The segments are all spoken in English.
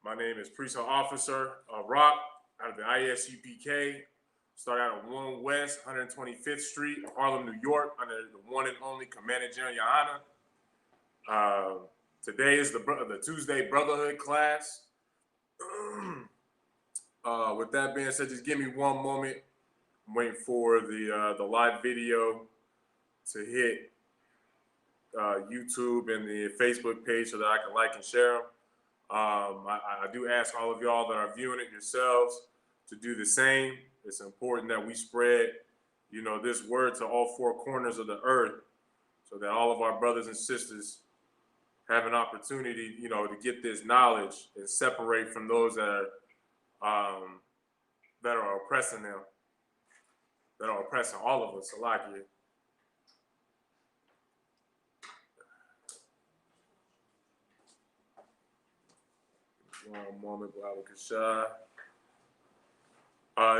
My name is Police Officer Rock out of the ISUPK. Start out at 1 West 125th Street, Harlem, New York, under the one and only Commandant General Yana. Today is the Tuesday Brotherhood class. With that being said, just give me one moment. I'm waiting for the live video to hit YouTube and the Facebook page so that I can like and share them. I do ask all of y'all that are viewing it yourselves to do the same. It's important that we spread, this word to all four corners of the earth so that all of our brothers and sisters have an opportunity, to get this knowledge and separate from those that are oppressing them, that are oppressing all of us. Salakia. One moment, Baba.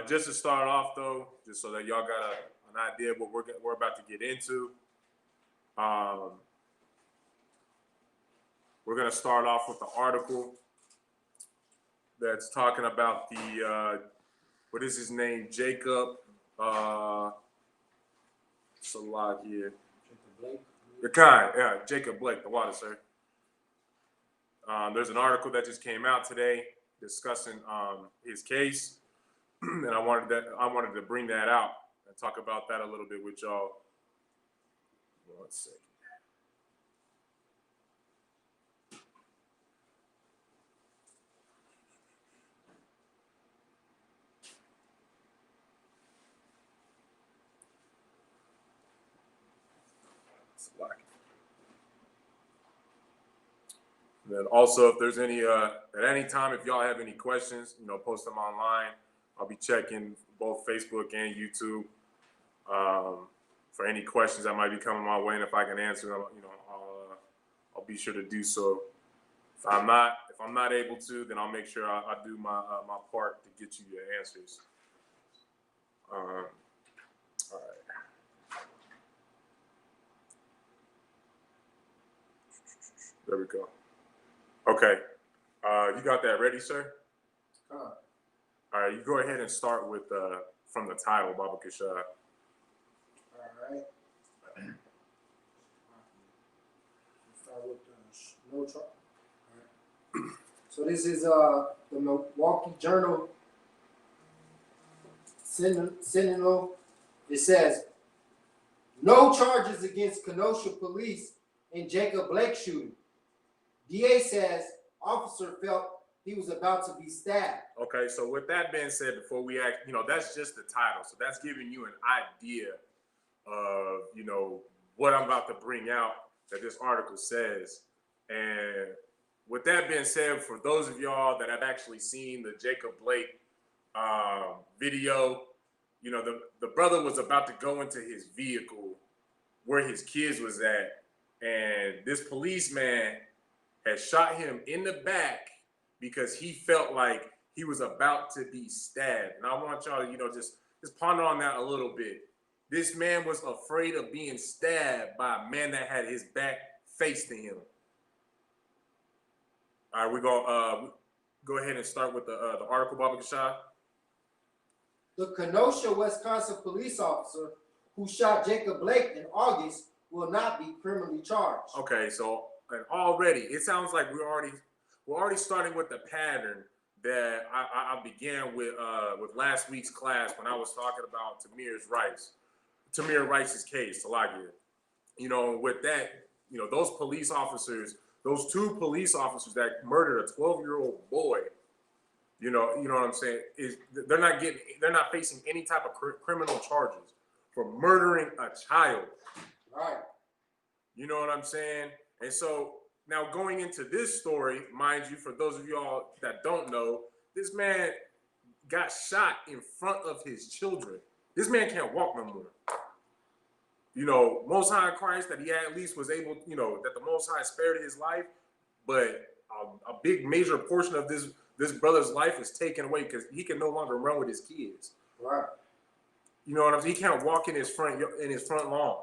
Just to start off, though, just so that y'all got an idea of what we're about to get into. We're gonna start off with the article that's talking about the what is his name? Jacob Salakia. Jacob Blake, the water, sir. There's an article that just came out today discussing his case, and I wanted to bring that out and talk about that a little bit with y'all. 1 second. And also, if there's any at any time, if y'all have any questions, post them online. I'll be checking both Facebook and YouTube for any questions that might be coming my way, and if I can answer them, I'll be sure to do so. If I'm not able to, then I'll make sure I do my part to get you your answers. All right. There we go. Okay, you got that ready, sir? All right, you go ahead and start with from the title, Baba Kashad. All right. Start with the no trouble. All right. So this is the Milwaukee Journal Sentinel. It says, no charges against Kenosha police in Jacob Blake shooting. DA says officer felt he was about to be stabbed. Okay, so with that being said, before we act, that's just the title. So that's giving you an idea of, what I'm about to bring out that this article says. And with that being said, for those of y'all that have actually seen the Jacob Blake video, the brother was about to go into his vehicle where his kids was at. And this policeman had shot him in the back because he felt like he was about to be stabbed. And I want y'all to, just ponder on that a little bit. This man was afraid of being stabbed by a man that had his back faced to him. All right, we're going to go ahead and start with the article, Baba Kashad. The Kenosha, Wisconsin police officer who shot Jacob Blake in August will not be criminally charged. Okay, so and already it sounds like we're already starting with the pattern that I began with last week's class when I was talking about Tamir Rice's case, Salagia. With that, those police officers, those two police officers that murdered a 12-year-old boy, you know what I'm saying, is they're not facing any type of criminal charges for murdering a child. Right. You know what I'm saying? And so now going into this story, mind you, for those of y'all that don't know, this man got shot in front of his children. This man can't walk no more. Most High Christ, that he at least was able, that the Most High spared his life, but a big major portion of this brother's life is taken away because he can no longer run with his kids. Right. You know what I'm saying? He can't walk in his front lawn.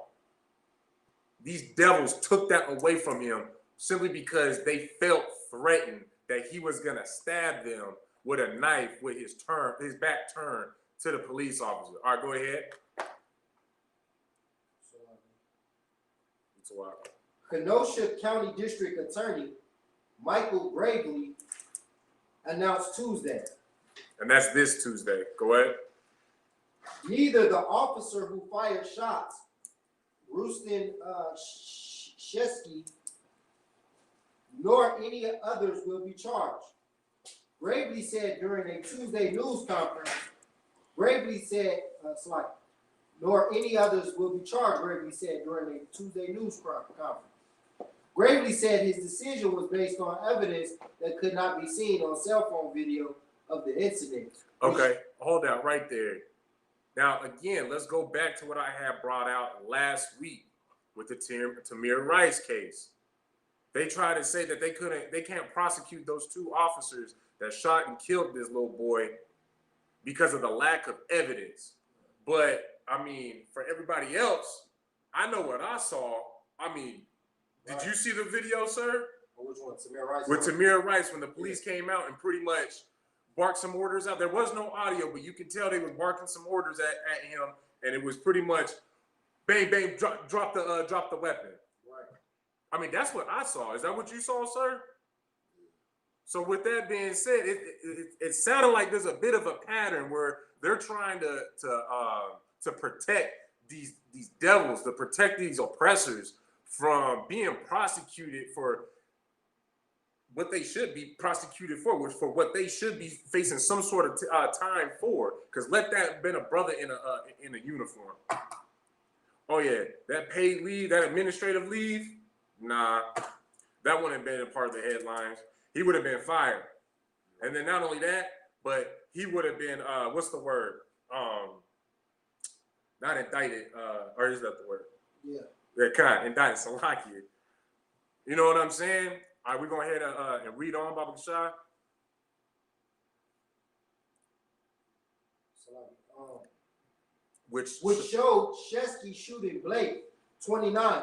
These devils took that away from him simply because they felt threatened that he was gonna stab them with a knife with his back turned to the police officer. All right, go ahead. Kenosha County District Attorney Michael Gravely announced Tuesday. And that's this Tuesday. Go ahead. Neither the officer who fired shots, Rustin Shesky, nor any others will be charged. Gravely said during a Tuesday news conference, nor any others will be charged, Gravely said during a Tuesday news conference. Gravely said his decision was based on evidence that could not be seen on cell phone video of the incident. Okay, hold that right there. Now, again, let's go back to what I had brought out last week with the Tamir Rice case. They tried to say that they can't prosecute those two officers that shot and killed this little boy because of the lack of evidence. But I mean, for everybody else, I know what I saw. I mean, did you see the video, sir? Which one? Tamir Rice? With Tamir Rice, when the police came out and pretty much barked some orders out. There was no audio, but you could tell they were barking some orders at him, and it was pretty much bang, bang, drop the weapon. Right. I mean, that's what I saw. Is that what you saw, sir? So with that being said, it sounded like there's a bit of a pattern where they're trying to protect these devils, to protect these oppressors from being prosecuted for what they should be prosecuted for, which for what they should be facing some sort of time for. Because let that have been a brother in a uniform. Oh yeah, that paid leave, that administrative leave, nah, that wouldn't have been a part of the headlines. He would have been fired. And then not only that, but he would have been what's the word? Not indicted, or is that the word? Yeah. Yeah, kind indicted, Salakia. You know what I'm saying? All right, we're going ahead and read on, Baba Kashai. Which showed Shesky shooting Blake, 29,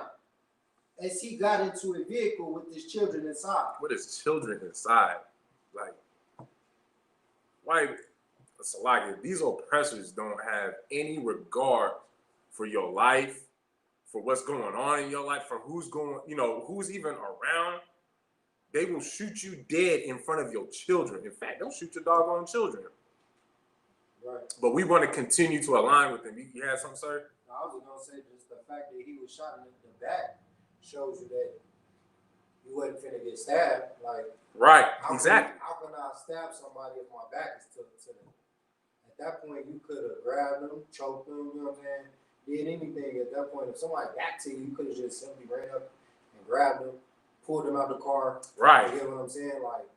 as he got into a vehicle with his children inside. With his children inside? Like, why? Salakia, these oppressors don't have any regard for your life, for what's going on in your life, for who's even around. They will shoot you dead in front of your children. In fact, they'll shoot your doggone children. Right. But we want to continue to align with them. You had something, sir? I was going to say just the fact that he was shot in the back shows you that he wasn't finna get stabbed. Like, right, exactly. How can I stab somebody if my back is to them? At that point, you could have grabbed them, choked them, you know what I'm saying? Did anything at that point. If somebody got to you, you could have just simply ran up and grabbed them, pulled them out the car. Right. You know what I'm saying? Like,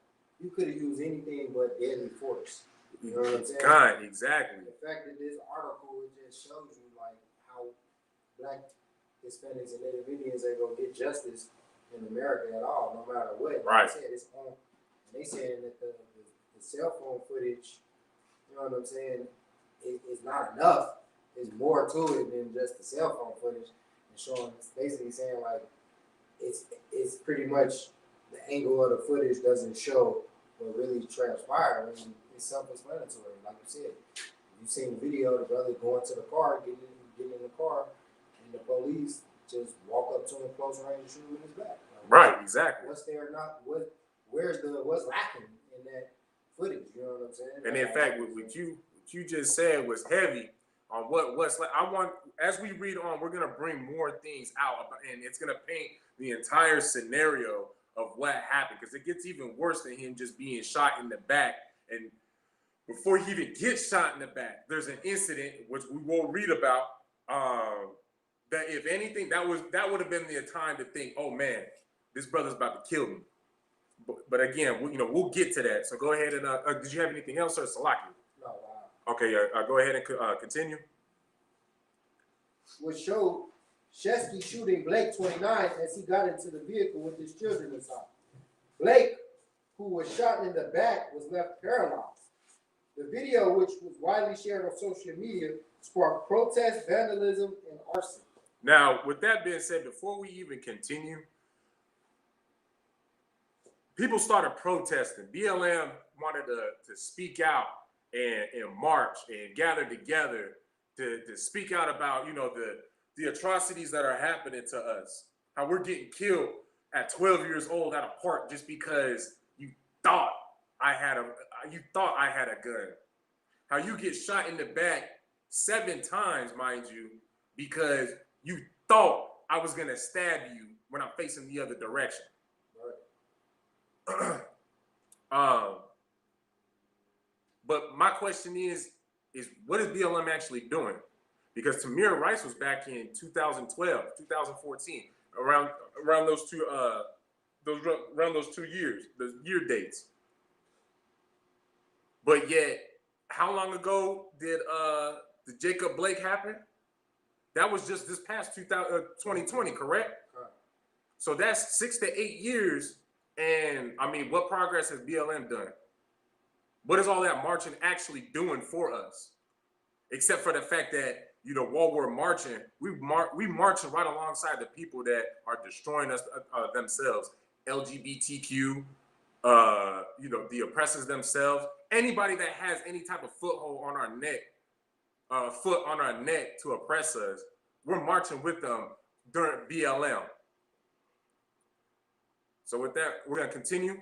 you could have used anything but deadly force. You know what I'm saying? Kind, exactly. The fact that this article, it just shows you like how Black, Hispanics, and Native Indians ain't gonna get justice in America at all, no matter what. Right. Like I said, it's on. They saying that the cell phone footage, you know what I'm saying, is not enough. There's more to it than just the cell phone footage. And showing, basically saying like, it's pretty much the angle of the footage doesn't show what really transpired. I mean, it's self-explanatory. Like you said, you seen the video, the brother going to the car, getting in the car, and the police just walk up to him close range and shoot him in his back. Like, right, exactly. What's there not? What's lacking in that footage? You know what I'm saying? And in fact, what you just said was heavy on what's like. I want, as we read on, we're gonna bring more things out, and it's gonna paint the entire scenario of what happened, because it gets even worse than him just being shot in the back. And before he even gets shot in the back, there's an incident which we will read about. That if anything, that would have been the time to think, oh man, this brother's about to kill me. But again, we'll get to that. So go ahead and did you have anything else, or Salaki? No. Okay, go ahead and continue. Which showed Shesky shooting Blake, 29, as he got into the vehicle with his children inside. Blake, who was shot in the back, was left paralyzed. The video, which was widely shared on social media, sparked protests, vandalism, and arson. Now, with that being said, before we even continue, people started protesting. BLM wanted to speak out and march and gather together to speak out about, you know, the atrocities that are happening to us. How we're getting killed at 12 years old at a park just because you thought I had a gun. How you get shot in the back 7 times, mind you, because you thought I was gonna stab you when I'm facing the other direction. Right. But my question is what is BLM actually doing? Because Tamir Rice was back in 2012, 2014, around those two years, the year dates. But yet, how long ago did the Jacob Blake happen? That was just this past 2020, correct? So that's 6 to 8 years. And I mean, what progress has BLM done? What is all that marching actually doing for us? Except for the fact that, you know, while we're marching, we marching right alongside the people that are destroying us themselves. LGBTQ, you know, the oppressors themselves. Anybody that has any type of foothold on our neck, foot on our neck to oppress us, we're marching with them during BLM. So with that, we're gonna continue.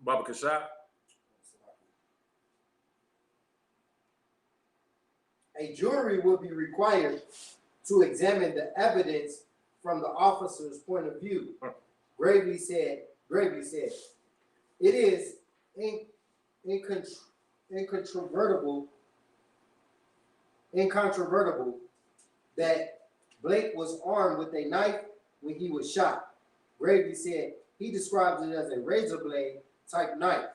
Baba Kashad. A jury will be required to examine the evidence from the officer's point of view. Gravely said, it is incontrovertible that Blake was armed with a knife when he was shot. Gravely said he describes it as a razor blade type knife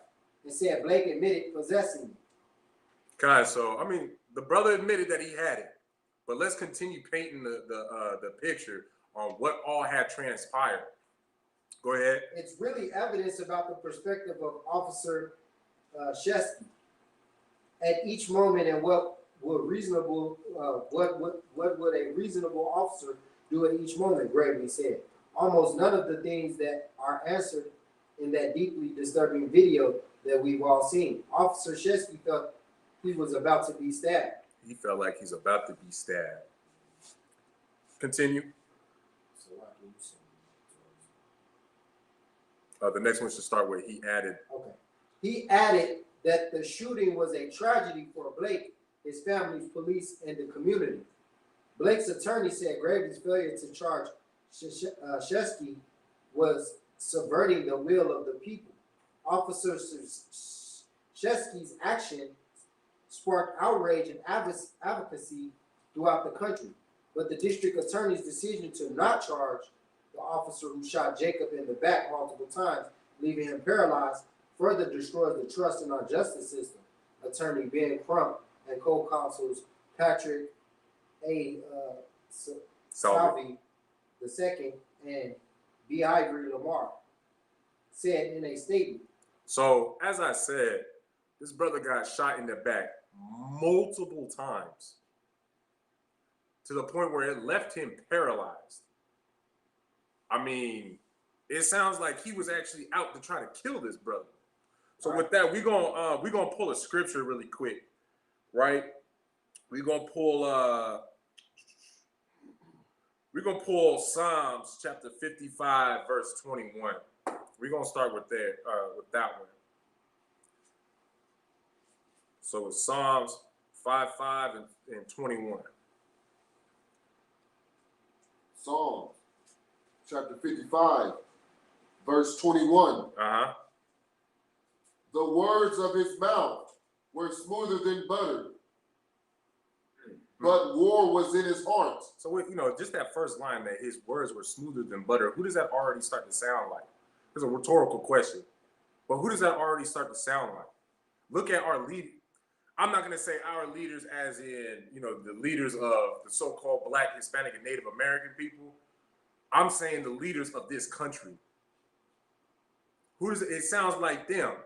and said Blake admitted possessing it. Guys, so I mean, the brother admitted that he had it, but let's continue painting the picture on what all had transpired. Go ahead. It's really evidence about the perspective of Officer Shesky at each moment, and what would a reasonable officer do at each moment. Gravely said, almost none of the things that are answered in that deeply disturbing video that we've all seen. Officer Shesky felt he was about to be stabbed. He felt like he's about to be stabbed. Continue. The next one should start where he added. Okay. He added that the shooting was a tragedy for Blake, his family, police, and the community. Blake's attorney said Gravely's failure to charge Shesky was subverting the will of the people. Officer Shesky's action sparked outrage and advocacy throughout the country, but the district attorney's decision to not charge the officer who shot Jacob in the back multiple times, leaving him paralyzed, further destroys the trust in our justice system. Attorney Ben Crump and co-counsels Patrick A. Salvi II and B. Ivory Lamar said in a statement. So, as I said, this brother got shot in the back multiple times to the point where it left him paralyzed. I mean, it sounds like he was actually out to try to kill this brother. So right. With that, we're gonna pull a scripture really quick, right? We're gonna pull Psalms chapter 55, verse 21. We're gonna start with that one. So it's Psalms 5 and 21. Psalms chapter 55, verse 21. Uh-huh. The words of his mouth were smoother than butter, but war was in his heart. So, you know, just that first line, that his words were smoother than butter, who does that already start to sound like? It's a rhetorical question. But who does that already start to sound like? Look at our lead. I'm not going to say our leaders as in, you know, the leaders of the so-called Black, Hispanic, and Native American people. I'm saying the leaders of this country. It sounds like them.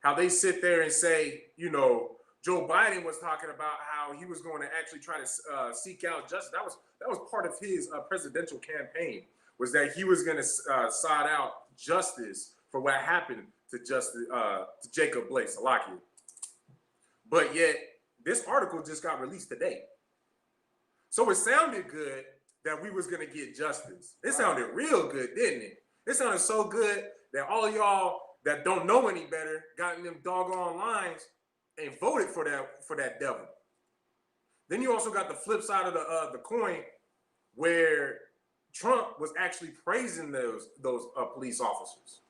How they sit there and say, you know, Joe Biden was talking about how he was going to actually try to seek out justice. That was part of his presidential campaign, was that he was going to side out justice for what happened to Jacob Blake, Salakia. But yet, this article just got released today. So it sounded good that we was gonna get justice. It sounded real good, didn't it? It sounded so good that all of y'all that don't know any better got in them doggone lines and voted for that devil. Then you also got the flip side of the coin, where Trump was actually praising those police officers.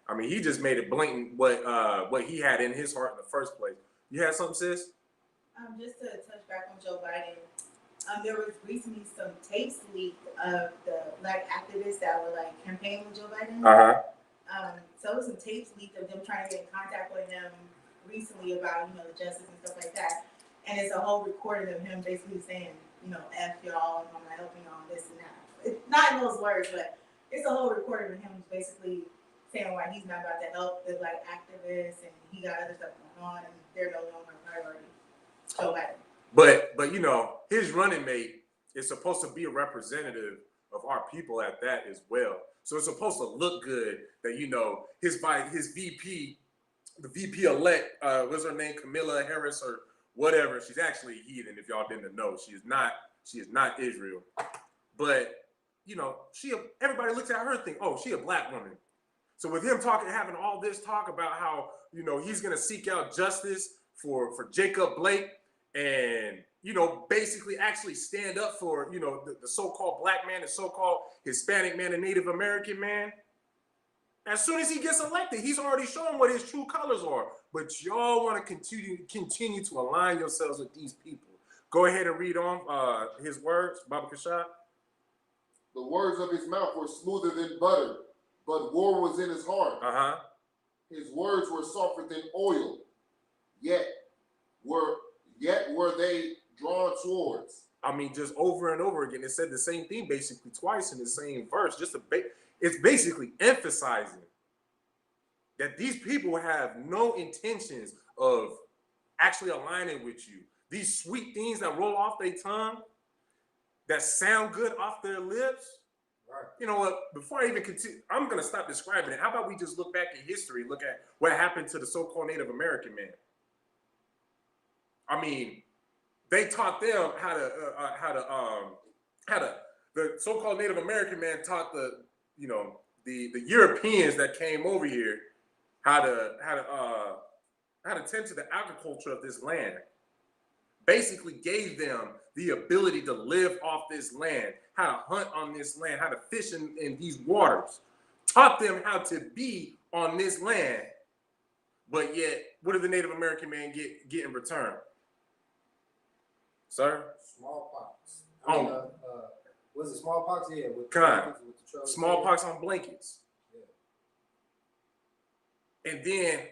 I mean, he just made it blatant what he had in his heart in the first place. You had something, sis? Just to touch back on Joe Biden, there was recently some tapes leaked of the black activists that were like campaigning with Joe Biden. So there was some tapes leaked of them trying to get in contact with him recently about, the justice and stuff like that. And it's a whole recording of him basically saying, F y'all, and I'm not helping y'all, this and that. It's not in those words, but it's a whole recording of him basically saying why he's not about to help the black activists and he got other stuff going on and they're no longer a priority. Joe Biden. But his running mate is supposed to be a representative of our people at that as well. So it's supposed to look good that his VP, the VP elect, what's her name, Kamala Harris or whatever. She's actually a heathen. If y'all didn't know, she is not Israel. But everybody looks at her and think, oh, she a black woman. So with him having all this talk about how he's gonna seek out justice for Jacob Blake and basically actually stand up for the so-called black man, the so-called Hispanic man, and Native American man. As soon as he gets elected, he's already shown what his true colors are. But y'all want to continue to align yourselves with these people. Go ahead and read on his words, Baba Kashad. The words of his mouth were smoother than butter, but war was in his heart. His words were softer than oil, yet were they drawn swords. I mean, just over and over again, it said the same thing basically twice in the same verse. It's basically emphasizing that these people have no intentions of actually aligning with you. These sweet things that roll off their tongue, that sound good off their lips. Right. You know what? Before I even continue, I'm going to stop describing it. How about we just look back in history, look at what happened to the so-called Native American man? I mean, they taught them the so-called Native American man taught the Europeans that came over here how to tend to the agriculture of this land. Basically gave them the ability to live off this land, how to hunt on this land, how to fish in these waters. Taught them how to be on this land. But yet, what did the Native American man get in return? Sir? Smallpox. Was it smallpox? Yeah. Smallpox on blankets. Yeah. And then,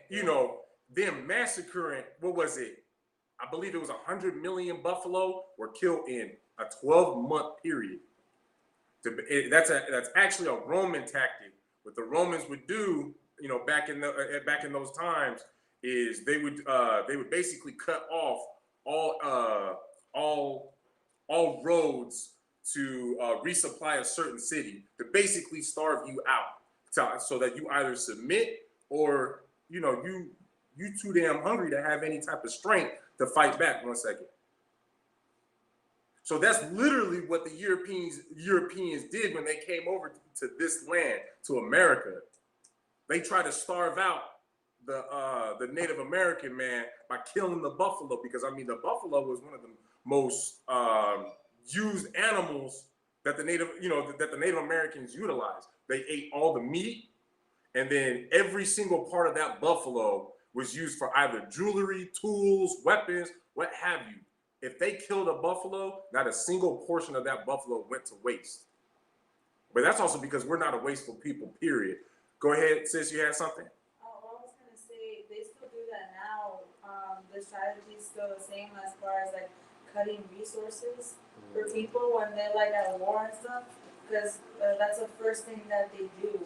them massacring, what was it? I believe it was 100 million buffalo were killed in a 12-month period. That's actually a Roman tactic. What the Romans would do, back in those times, is they would basically cut off all roads to resupply a certain city, to basically starve you out, so that you either submit or you too damn hungry to have any type of strength to fight back. 1 second. So that's literally what the Europeans did when they came over to this land, to America. They tried to starve out the Native American man by killing the buffalo, because the buffalo was one of the most used animals that the Native Americans utilized. They ate all the meat, and then every single part of that buffalo was used for either jewelry, tools, weapons, what have you. If they killed a buffalo, not a single portion of that buffalo went to waste. But that's also because we're not a wasteful people, period. Go ahead, sis, you had something? Oh, well, I was going to say, they still do that now. The strategy is still the same as far as like cutting resources for people when they're like at war and stuff, because that's the first thing that they do.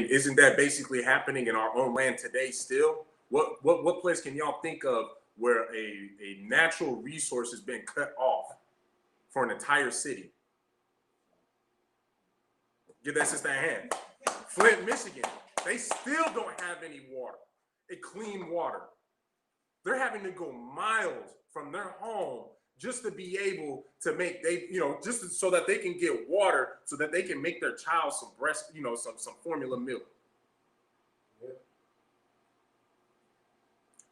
Isn't that basically happening in our own land today still? What place can y'all think of where a natural resource has been cut off for an entire city? Give that sister a hand. Flint, Michigan, they still don't have any water, clean water. They're having to go miles from their home just to be able to make so that they can get water, so that they can make their child some breast, some formula milk. Yeah.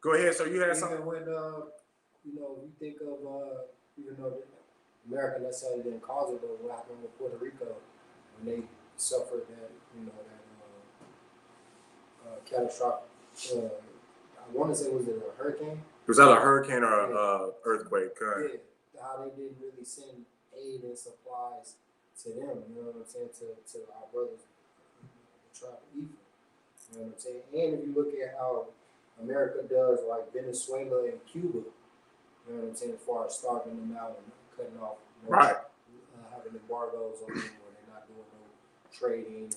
Go ahead. So you had Even something. when you think of even though America necessarily didn't cause it, but what happened with Puerto Rico when they suffered that catastrophic. I want to say, was it a hurricane? Was that a hurricane or a earthquake? Yeah, how they didn't really send aid and supplies to them. You know what I'm saying? To our brothers, the tribe of Ephraim. You know what I'm saying? And if you look at how America does, like Venezuela and Cuba, you know what I'm saying, as far as starving them out and cutting off, right, having embargoes on them where they're not doing no trading,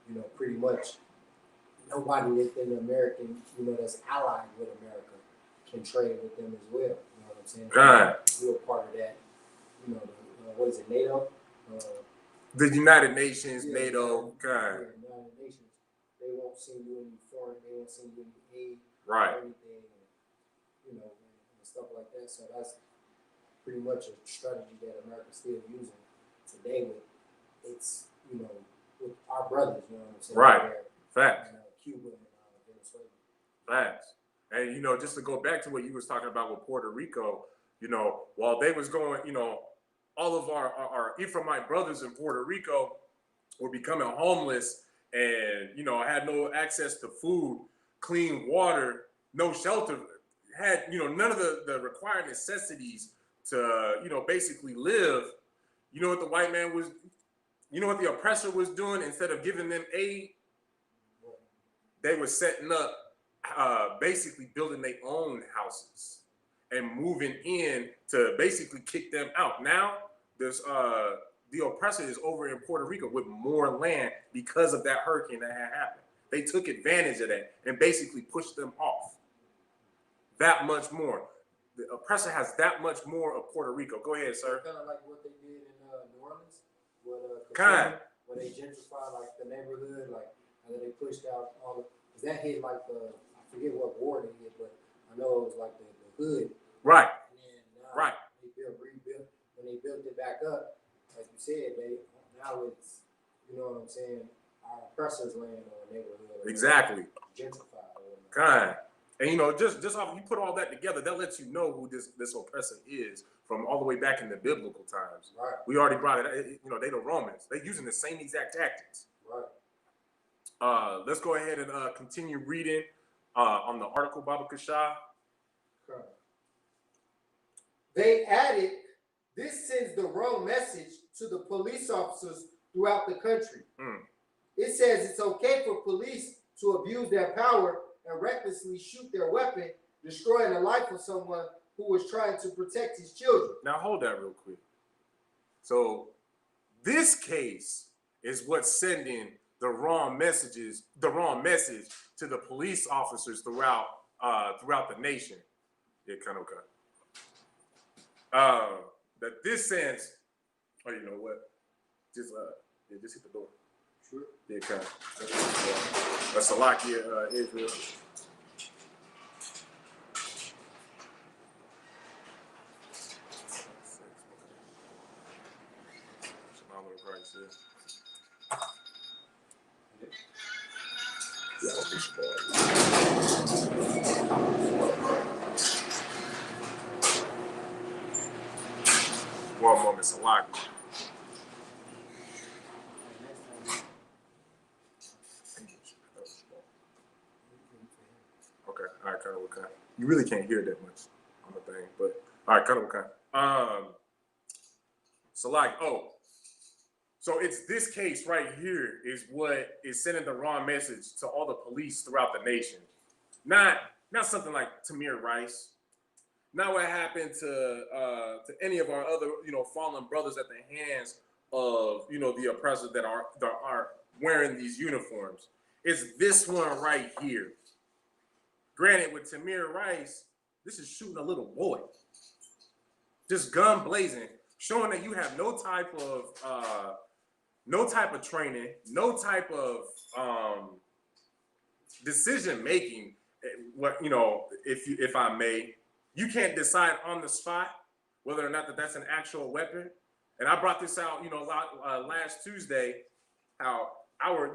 and pretty much nobody within the American, that's allied with America can trade with them as well. You know what I'm saying? God. You're a part of that. What is it, NATO? The United Nations, yeah, NATO. God. Yeah, United Nations. They won't send you any foreign. They won't send you any aid. Right. Or anything, and stuff like that. So that's pretty much a strategy that America's still using today with with our brothers. You know what I'm saying? Right. Facts. Cuba and Venezuela. Facts. And just to go back to what you was talking about with Puerto Rico, while they was going, all of our Ephraimite brothers in Puerto Rico were becoming homeless and had no access to food, clean water, no shelter, had none of the required necessities to basically live. You know what the white man was, what the oppressor was doing? Instead of giving them aid, they were setting up, basically building their own houses and moving in to basically kick them out. Now there's the oppressor is over in Puerto Rico with more land because of that hurricane that had happened. They took advantage of that and basically pushed them off. That much more. The oppressor has that much more of Puerto Rico. Go ahead, sir. Kind of like what they did in New Orleans, where they gentrified like the neighborhood, like and then they pushed out all the. Cause that hit like I forget what war they hit, but I know it was like the hood. Right. And now right. They rebuilt when they built it back up. Like you said, now it's what I'm saying, our oppressor's land or neighborhood. Exactly. Gentrified. Kind. And just off, you put all that together, that lets you know who this oppressor is from all the way back in the biblical times. Right. We already brought it. They the Romans. They using the same exact tactics. Right. Let's go ahead and continue reading on the article, Baba Kasha. Okay. They added, this sends the wrong message to the police officers throughout the country. It says it's okay for police to abuse their power and recklessly shoot their weapon, destroying the life of someone who was trying to protect his children. Now hold that real quick. So this case is what's sending the wrong message to the police officers throughout the nation. Yeah, kind of okay. That this sends. Oh, you know what? Just hit the door. Sure. Yeah, kind of. Salakia, Israel. One moment, Salakia. Okay, all right, kind of okay. You really can't hear that much on the thing, but all right, kind of okay. Salakia. So it's this case right here is what is sending the wrong message to all the police throughout the nation. Not something like Tamir Rice. Not what happened to any of our other fallen brothers at the hands of the oppressors that are wearing these uniforms. It's this one right here. Granted, with Tamir Rice, this is shooting a little boy, just gun blazing, showing that you have no type of no type of training, no type of decision making. What if I may, you can't decide on the spot whether or not that's an actual weapon. And I brought this out, last Tuesday, how our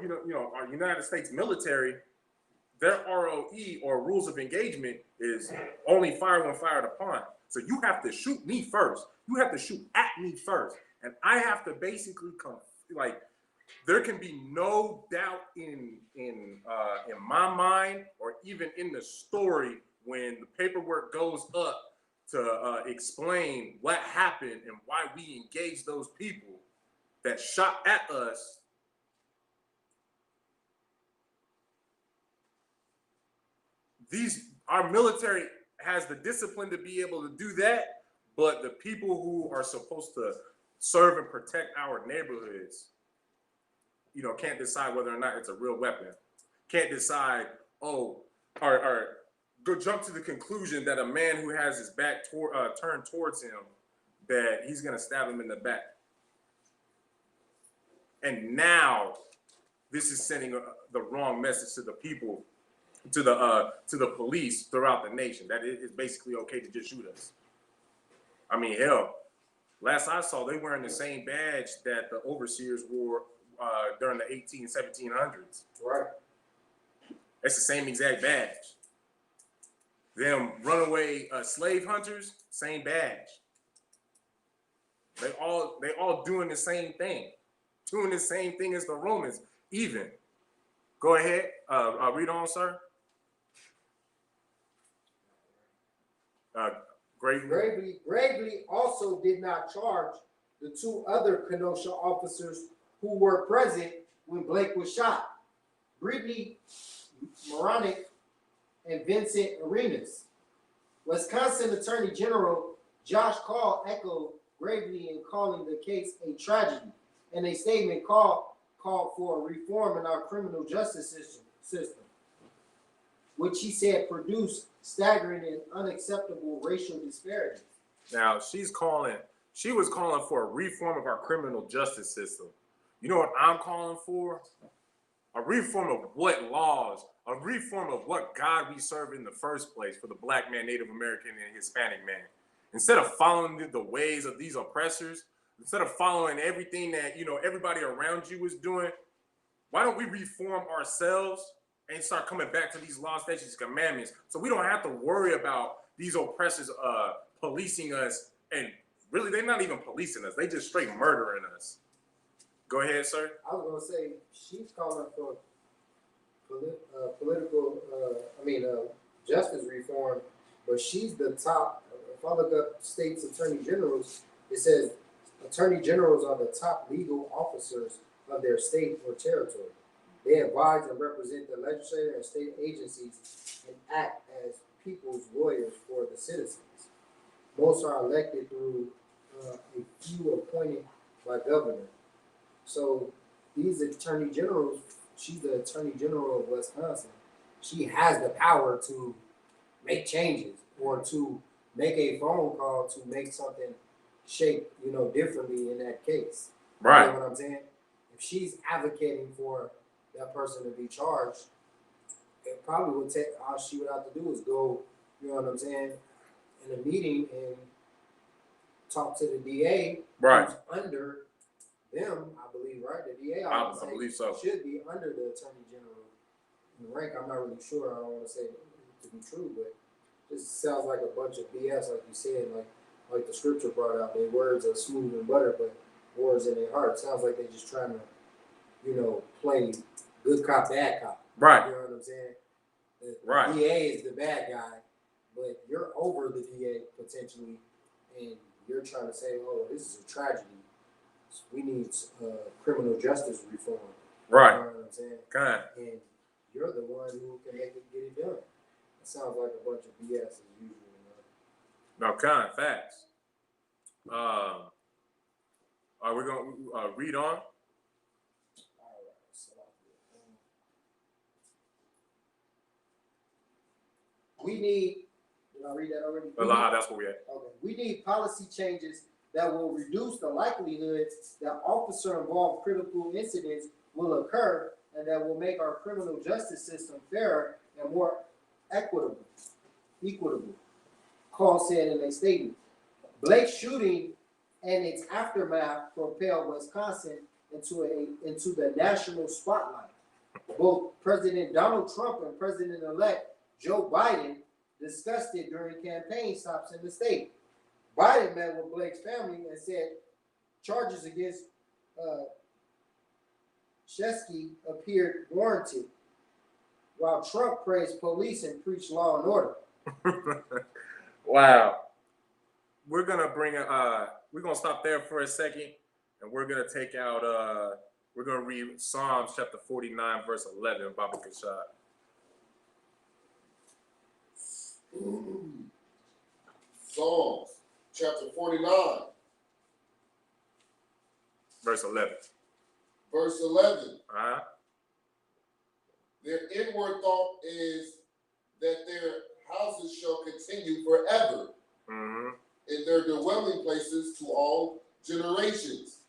United States military, their ROE or rules of engagement is only fire when fired upon. So you have to shoot me first. You have to shoot at me first, and I have to basically there can be no doubt in my mind or even in the story when the paperwork goes up to explain what happened and why we engaged those people that shot at us. Our military has the discipline to be able to do that, but the people who are supposed to serve and protect our neighborhoods, can't decide whether or not it's a real weapon. Can't decide, or go jump to the conclusion that a man who has his back turned towards him, that he's gonna stab him in the back. And now, this is sending the wrong message to the people, to the police throughout the nation, that it is basically okay to just shoot us. I mean, hell, last I saw, they wearing the same badge that the overseers wore during the 1700s. Right. It's the same exact badge. Them runaway slave hunters, same badge. They all doing the same thing. Doing the same thing as the Romans, even. Go ahead, read on, sir. Gravely also did not charge the two other Kenosha officers who were present when Blake was shot, Brittany Moronic and Vincent Arenas. Wisconsin Attorney General Josh Call echoed gravely in calling the case a tragedy, and a statement called for a reform in our criminal justice system, which he said produced staggering and unacceptable racial disparities. Now, she was calling for a reform of our criminal justice system. You know what I'm calling for? A reform of what laws? A reform of what God we serve in the first place for the Black man, Native American, and Hispanic man. Instead of following the ways of these oppressors, instead of following everything that everybody around you is doing, why don't we reform ourselves and start coming back to these laws, statutes, commandments, so we don't have to worry about these oppressors policing us? And really, they're not even policing us; they just straight murdering us. Go ahead, sir. I was gonna say she's calling for political, justice reform, but she's the top. If I look up states' attorney generals, it says attorney generals are the top legal officers of their state or territory. They advise and represent the legislature and state agencies and act as people's lawyers for the citizens. Most are elected through a few appointed by governor. So these attorney generals, she's the attorney general of Wisconsin. She has the power to make changes or to make a phone call to make something shape, differently in that case. Right. You know what I'm saying? If she's advocating for that person to be charged, it probably would take, all she would have to do is go, you know what I'm saying, in a meeting and talk to the DA. Right. Who's under them, I believe, right? The DA, I believe so. Should be under the attorney general in rank. I'm not really sure. I don't want to say it to be true, but this sounds like a bunch of BS, like you said, like the scripture brought out. Their words are smooth and butter, but words in their heart. Sounds like they're just trying to, play good cop, bad cop. Right. You know what I'm saying? Right. The DA is the bad guy, but you're over the DA potentially, and you're trying to say, oh, this is a tragedy. We need criminal justice reform. Right. You know what I'm saying? Kind. And you're the one who can get it done. It sounds like a bunch of BS as usual. No, kind. Facts. Are we going to read on? All right. So, we need, did I read that already? That's where we at. Okay. We need policy changes that will reduce the likelihood that officer-involved critical incidents will occur and that will make our criminal justice system fairer and more equitable. Call said in a statement. Blake's shooting and its aftermath propelled Wisconsin into the national spotlight. Both President Donald Trump and President-elect Joe Biden discussed it during campaign stops in the state. Biden met with Blake's family and said charges against Shesky appeared warranted, while Trump praised police and preached law and order. Wow. We're gonna stop there for a second, and we're gonna take out we're gonna read Psalms chapter 49, verse 11, Baba Kashad. Psalms chapter 49, verse 11. Verse 11. Uh-huh. Their inward thought is that their houses shall continue forever, Mm-hmm. in their dwelling places to all generations.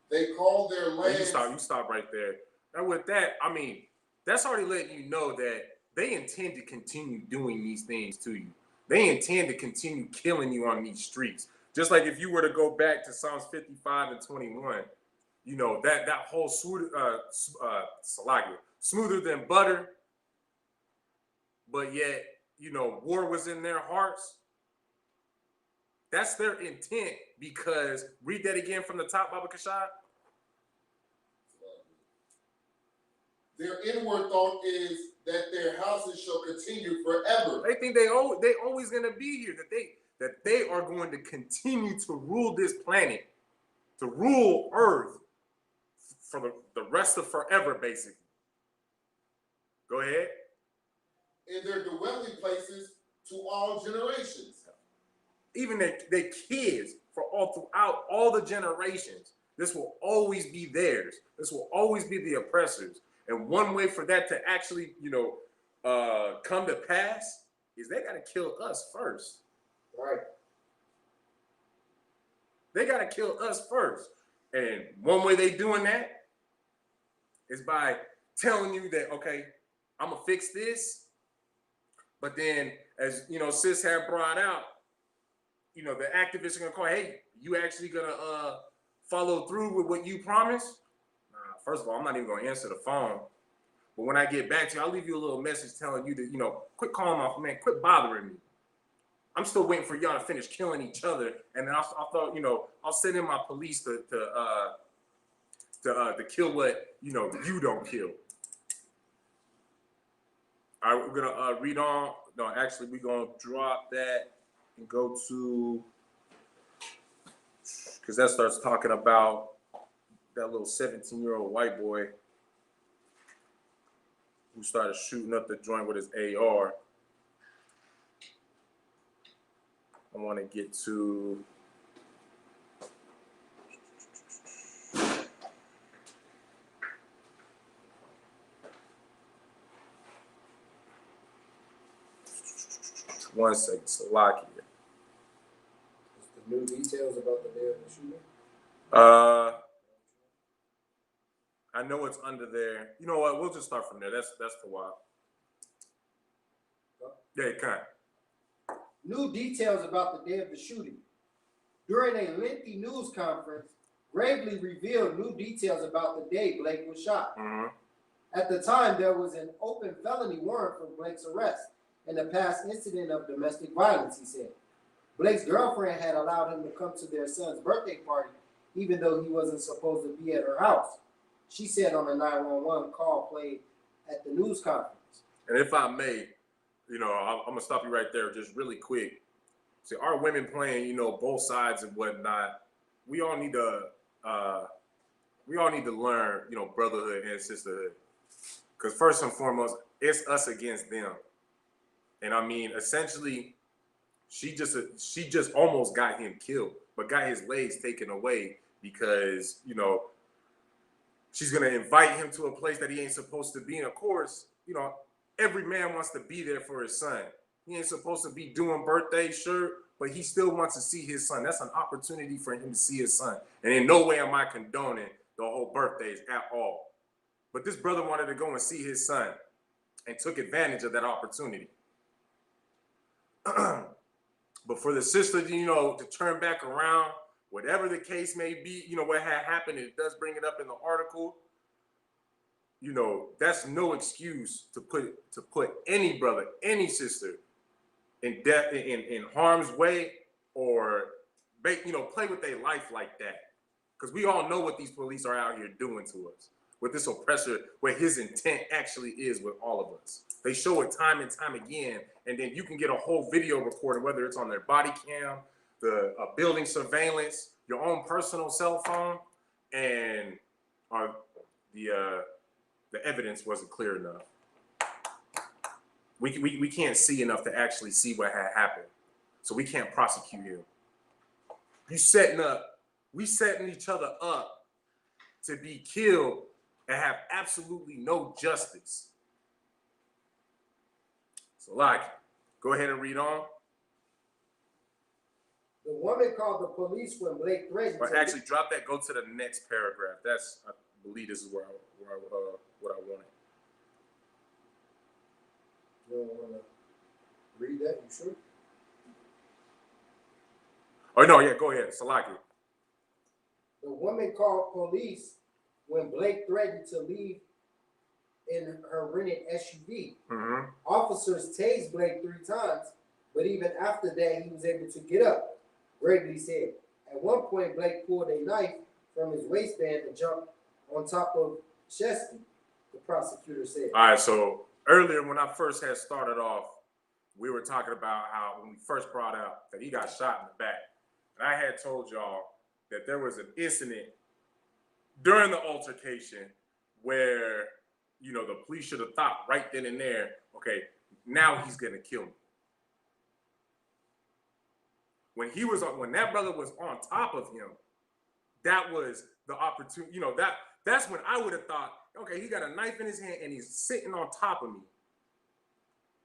They call their land. You stop right there. And with that, I mean, that's already letting you know that they intend to continue doing these things to you. They intend to continue killing you on these streets. Just like if you were to go back to Psalms 55 and 21, you know, that whole smoother than butter, but yet, you know, war was in their hearts. That's their intent, because read that again from the top, Baba Kashad. Their inward thought is that their houses shall continue forever. They think they always gonna be here, that they are going to continue to rule this planet, to rule Earth for the rest of forever, basically. Go ahead. In their dwelling places to all generations. Even their kids, for all throughout all the generations, this will always be theirs. This will always be the oppressors. And one way for that to actually, you know, come to pass is they got to kill us first. Right. They got to kill us first. And one way they doing that is by telling you that, okay, I'm going to fix this. But then, as, you know, Sis had brought out, you know, the activists are going to call, hey, you actually going to follow through with what you promised? First of all, I'm not even going to answer the phone. But when I get back to you, I'll leave you a little message telling you to, you know, quit calling my man, quit bothering me. I'm still waiting for y'all to finish killing each other, and then I thought, you know, I'll send in my police to kill what, you know, you don't kill. All right, we're gonna read on. No, actually, we're gonna drop that and go to, because that starts talking about that little 17-year-old white boy who started shooting up the joint with his AR. I want to get to one second, Salakia. Is the new details about the day of the shooting? I know it's under there. You know what? We'll just start from there. That's for a while. Yeah, you can. New details about the day of the shooting. During a lengthy news conference, Gravely revealed new details about the day Blake was shot. Mm-hmm. At the time, there was an open felony warrant for Blake's arrest and a past incident of domestic violence, he said. Blake's girlfriend had allowed him to come to their son's birthday party, even though he wasn't supposed to be at her house. She said on a 911 call played at the news conference. And if I may, you know, I'm going to stop you right there just really quick. See, our women playing, you know, both sides and whatnot, we all need to learn, you know, brotherhood and sisterhood. Because first and foremost, it's us against them. And I mean, essentially, she just almost got him killed, but got his legs taken away because, you know, she's going to invite him to a place that he ain't supposed to be. And of course, you know, every man wants to be there for his son. He ain't supposed to be doing birthdays, sure, but he still wants to see his son. That's an opportunity for him to see his son. And in no way am I condoning the whole birthdays at all. But this brother wanted to go and see his son and took advantage of that opportunity. But for the sister, you know, to turn back around, whatever the case may be, you know, what had happened, it does bring it up in the article. You know, that's no excuse to put any brother, any sister in death, in harm's way, or you know, play with their life like that. Because we all know what these police are out here doing to us, with this oppressor, what his intent actually is with all of us. They show it time and time again, and then you can get a whole video recording, whether it's on their body cam, the building surveillance, your own personal cell phone, and the evidence wasn't clear enough. We can't see enough to actually see what had happened, so we can't prosecute him. We setting each other up to be killed and have absolutely no justice. So, like, go ahead and read on. The woman called the police when Blake threatened. But actually, drop that. Go to the next paragraph. I believe this is what I wanted. You don't want to read that? You sure? Oh no, yeah, go ahead, Salaki. The woman called police when Blake threatened to leave in her rented SUV. Mm-hmm. Officers tased Blake 3 times, but even after that, he was able to get up. Gregory said. At one point, Blake pulled a knife from his waistband and jumped on top of Chesky, the prosecutor said. All right, so earlier when I first had started off, we were talking about how when we first brought out that he got shot in the back. And I had told y'all that there was an incident during the altercation where, you know, the police should have thought right then and there, okay, now he's gonna kill me. When that brother was on top of him, that was the opportunity, you know, that's when I would have thought, okay, he got a knife in his hand and he's sitting on top of me.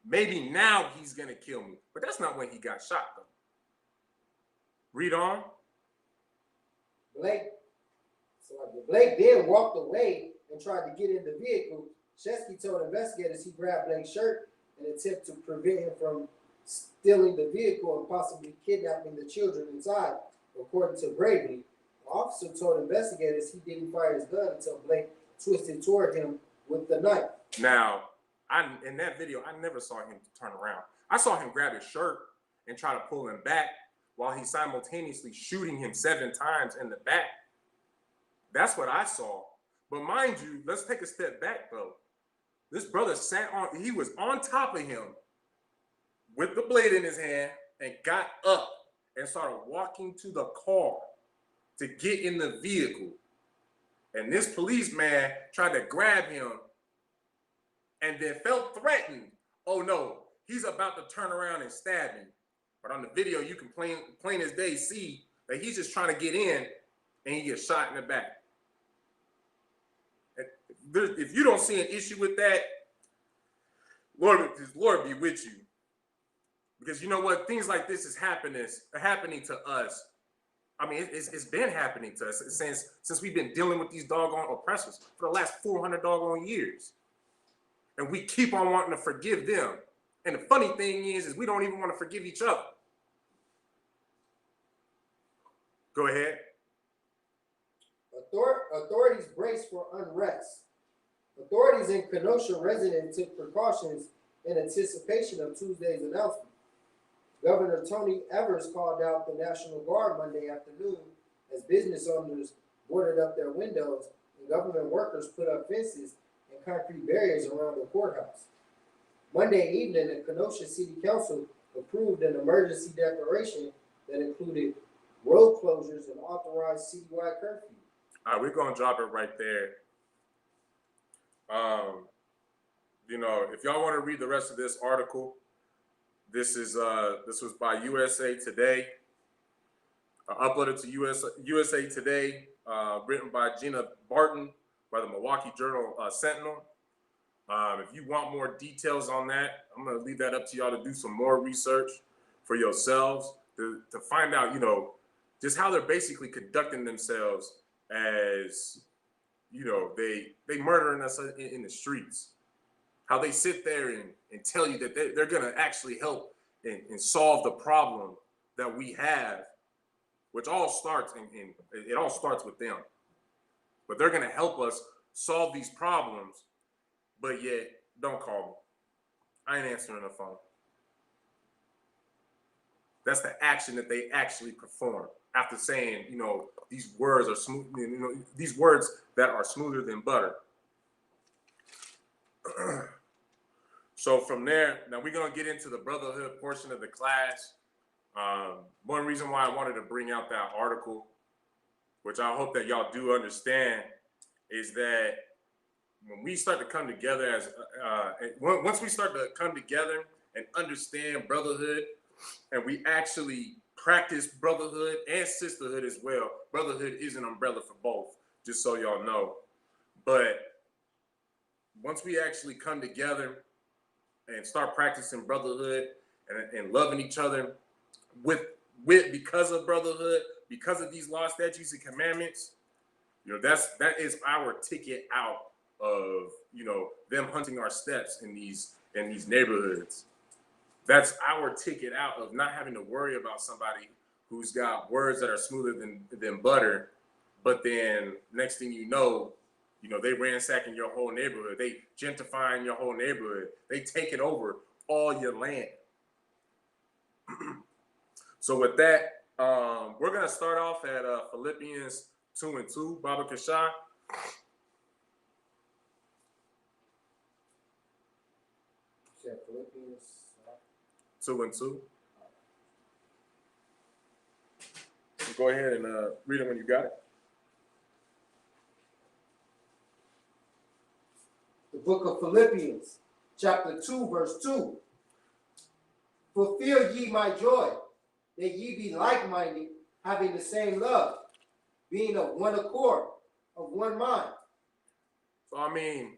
Maybe now he's gonna kill me. But that's not when he got shot, though. Read on. Blake then walked away and tried to get in the vehicle. Chesky told investigators he grabbed Blake's shirt in an attempt to prevent him from stealing the vehicle and possibly kidnapping the children inside, according to Brady. The officer told investigators he didn't fire his gun until Blake twisted toward him with the knife. Now, in that video, I never saw him turn around. I saw him grab his shirt and try to pull him back while he's simultaneously shooting him 7 times in the back. That's what I saw. But mind you, let's take a step back, though. This brother he was on top of him with the blade in his hand and got up and started walking to the car to get in the vehicle. And this policeman tried to grab him and then felt threatened. Oh no, he's about to turn around and stab me. But on the video, you can plain as day see that he's just trying to get in and he gets shot in the back. If you don't see an issue with that, Lord be with you. Because you know what? Things like this is happening to us. I mean, it's been happening to us since we've been dealing with these doggone oppressors for the last 400 doggone years. And we keep on wanting to forgive them. And the funny thing is we don't even want to forgive each other. Go ahead. Authorities braced for unrest. Authorities in Kenosha residents took precautions in anticipation of Tuesday's announcement. Governor Tony Evers called out the National Guard Monday afternoon as business owners boarded up their windows and government workers put up fences and concrete barriers around the courthouse. Monday evening, the Kenosha City Council approved an emergency declaration that included road closures and authorized citywide curfew. All right, we're going to drop it right there. You know, if y'all want to read the rest of this article, this was by USA Today, uploaded to USA Today, written by Gina Barton by the Milwaukee Journal Sentinel. If you want more details on that, I'm going to leave that up to y'all to do some more research for yourselves. to find out, you know, just how they're basically conducting themselves as, you know, they murdering us in the streets. How they sit there and tell you that they're gonna actually help and solve the problem that we have, which all starts in it all starts with them. But they're gonna help us solve these problems, but yet don't call me. I ain't answering the phone. That's the action that they actually perform after saying, you know, these words are smooth, you know, these words that are smoother than butter. So from there, now we're gonna get into the brotherhood portion of the class. One reason why I wanted to bring out that article, which I hope that y'all do understand, is that when we start to come together as, once we start to come together and understand brotherhood, and we actually practice brotherhood and sisterhood as well. Brotherhood is an umbrella for both, just so y'all know. But once we actually come together and start practicing brotherhood and loving each other because of brotherhood, because of these laws, statutes, and commandments, you know, that is our ticket out of, you know, them hunting our steps in these neighborhoods. That's our ticket out of not having to worry about somebody who's got words that are smoother than butter, but then next thing you know, they ransacking your whole neighborhood. They gentrifying your whole neighborhood. They taking over all your land. So with that, we're gonna start off at Philippians 2:2. Baba Kashai. Philippians 2:2. Go ahead and read it when you got it. The book of Philippians, chapter 2, verse 2. Fulfill ye my joy, that ye be like-minded, having the same love, being of one accord, of one mind. So, I mean,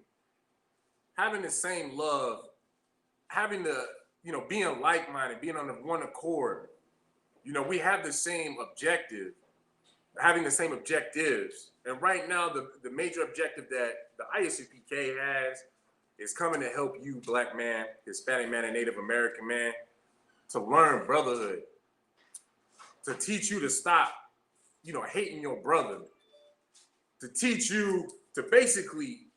having the same love, having the, being like-minded, being on one accord, we have the same objective, having the same objectives. And right now, the major objective that the ISUPK has is coming to help you, Black man, Hispanic man, and Native American man, to learn brotherhood, to teach you to stop, hating your brother, to teach you to basically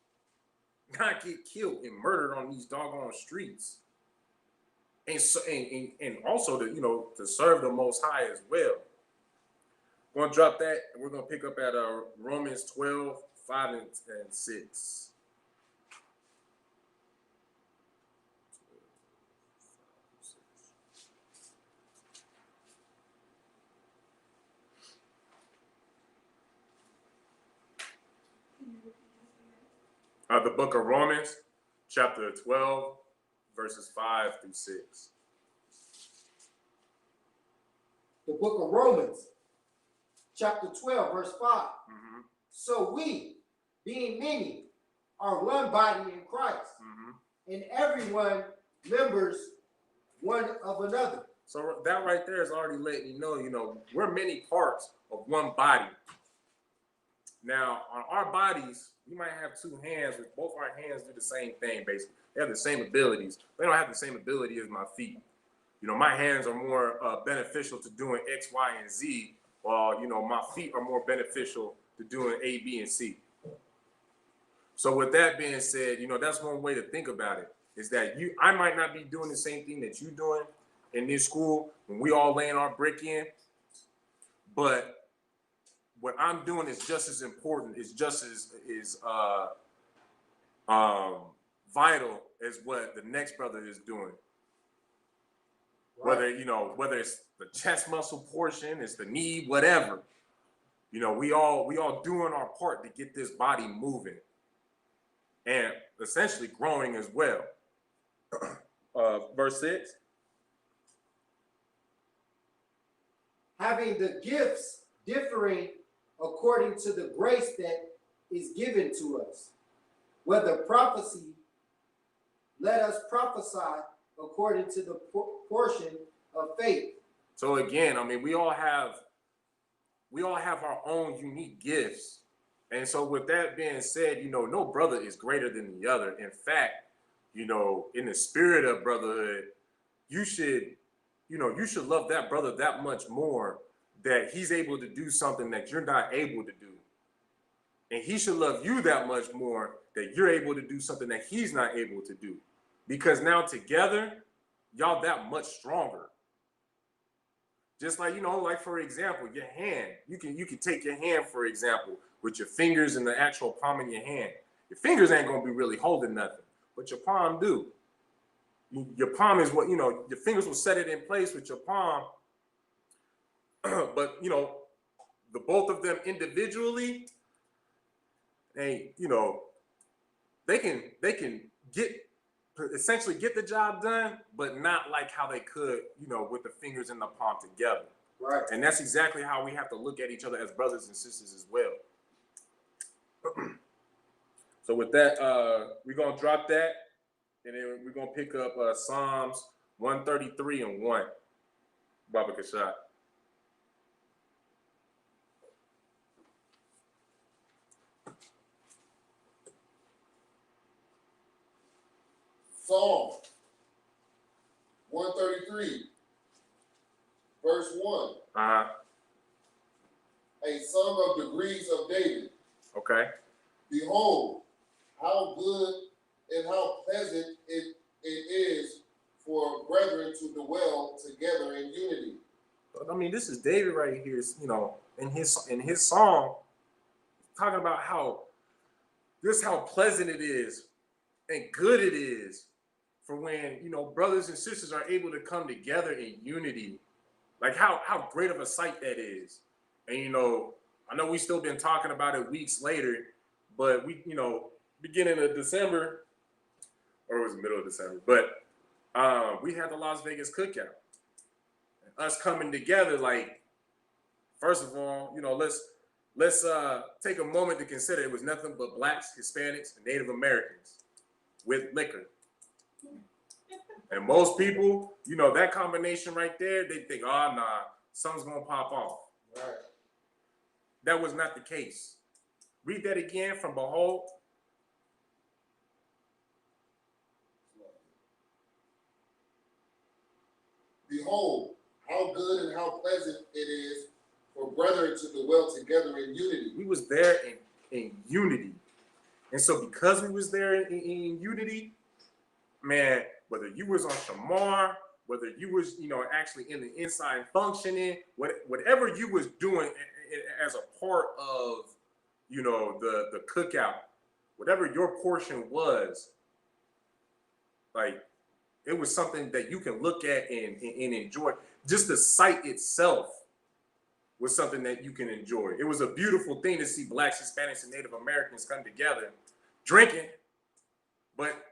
not get killed and murdered on these doggone streets. And so, and also to serve the Most High as well. We're gonna drop that, and we're gonna pick up at Romans 12:5-6. The book of Romans, chapter 12, verses 5-6. The book of Romans, chapter 12, verse 5. Mm-hmm. So we, being many, are one body in Christ, and everyone members one of another. So that right there is already letting you know, we're many parts of one body. Now, on our bodies, we might have two hands, with both our hands do the same thing, basically. They have the same abilities. They don't have the same ability as my feet. My hands are more beneficial to doing X, Y, and Z, while, my feet are more beneficial to doing A, B, and C. So with that being said, that's one way to think about it, is that I might not be doing the same thing that you're doing in this school when we all laying our brick in, but what I'm doing is just as important, is just as vital as what the next brother is doing. Right. Whether it's the chest muscle portion, it's the knee, whatever. We all doing our part to get this body moving and essentially growing as well. Verse 6. Having the gifts differing according to the grace that is given to us. Whether prophecy, let us prophesy according to the portion of faith. So again, I mean, we all have our own unique gifts. And so with that being said, no brother is greater than the other. In fact, in the spirit of brotherhood, you should love that brother that much more that he's able to do something that you're not able to do. And he should love you that much more that you're able to do something that he's not able to do. Because now together, y'all that much stronger. Just like, like for example, your hand. You can take your hand, for example, with your fingers in the actual palm of your hand. Your fingers ain't gonna be really holding nothing, but your palm do. Your palm is what, your fingers will set it in place with your palm. But, the both of them individually, they can essentially get the job done, but not like how they could, with the fingers in the palm together. Right. And that's exactly how we have to look at each other as brothers and sisters as well. So with that, we're gonna drop that, and then we're gonna pick up Psalms 133 and 1. Baba Kashad. Psalm 133, verse 1. Uh-huh. A song of degrees of David. Okay. Behold, how good and how pleasant it is for brethren to dwell together in unity. I mean, this is David right here, in his song, talking about how pleasant it is and good it is for when, brothers and sisters are able to come together in unity. Like how great of a sight that is. And, I know we still been talking about it weeks later, but we, beginning of December, or it was the middle of December, but we had the Las Vegas cookout. And us coming together, like, first of all, let's take a moment to consider it was nothing but blacks, Hispanics, and Native Americans with liquor. And most people, that combination right there, they think, oh, nah, something's gonna pop off. Right. That was not the case. Read that again from Behold. Behold, how good and how pleasant it is for brethren to dwell together in unity. We was there in unity. And so because we was there in unity, man, whether you was on Shamar, whether you was, actually in the inside functioning, whatever you was doing as a part of, the cookout, whatever your portion was, like, it was something that you can look at and enjoy. Just the sight itself was something that you can enjoy. It was a beautiful thing to see blacks, Hispanics, and Native Americans come together drinking, but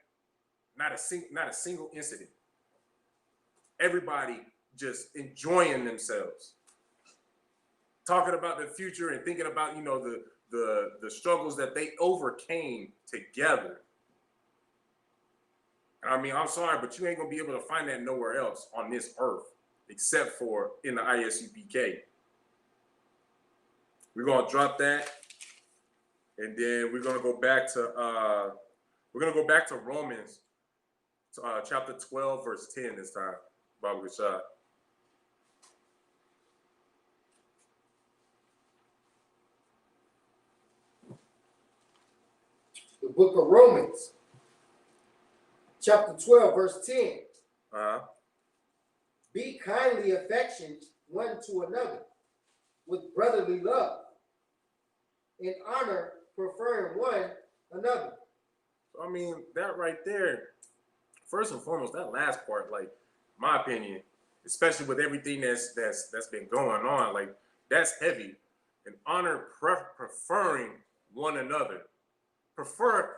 not a single incident. Everybody just enjoying themselves, talking about the future and thinking about, the struggles that they overcame together. I mean, I'm sorry, but you ain't gonna be able to find that nowhere else on this earth, except for in the ISUPK. We're gonna drop that, and then we're gonna go back to Romans, chapter 12, verse 10 this time. Baba Rashad. The book of Romans, chapter 12, verse 10. Uh-huh. Be kindly affectioned one to another with brotherly love, in honor preferring one another. I mean, that right there, first and foremost, that last part, like, my opinion, especially with everything that's been going on, like, that's heavy. And honor preferring one another. Prefer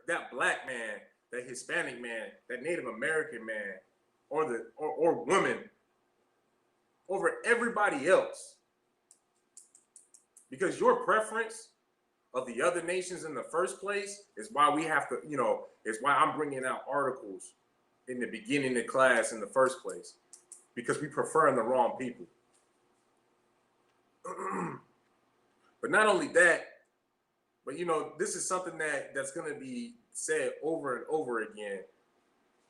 that black man, that Hispanic man, that Native American man, or woman over everybody else. Because your preference of the other nations in the first place is why we have to, is why I'm bringing out articles in the beginning of class in the first place. because we preferring the wrong people. But not only that, but you know, this is something that's going to be said over and over again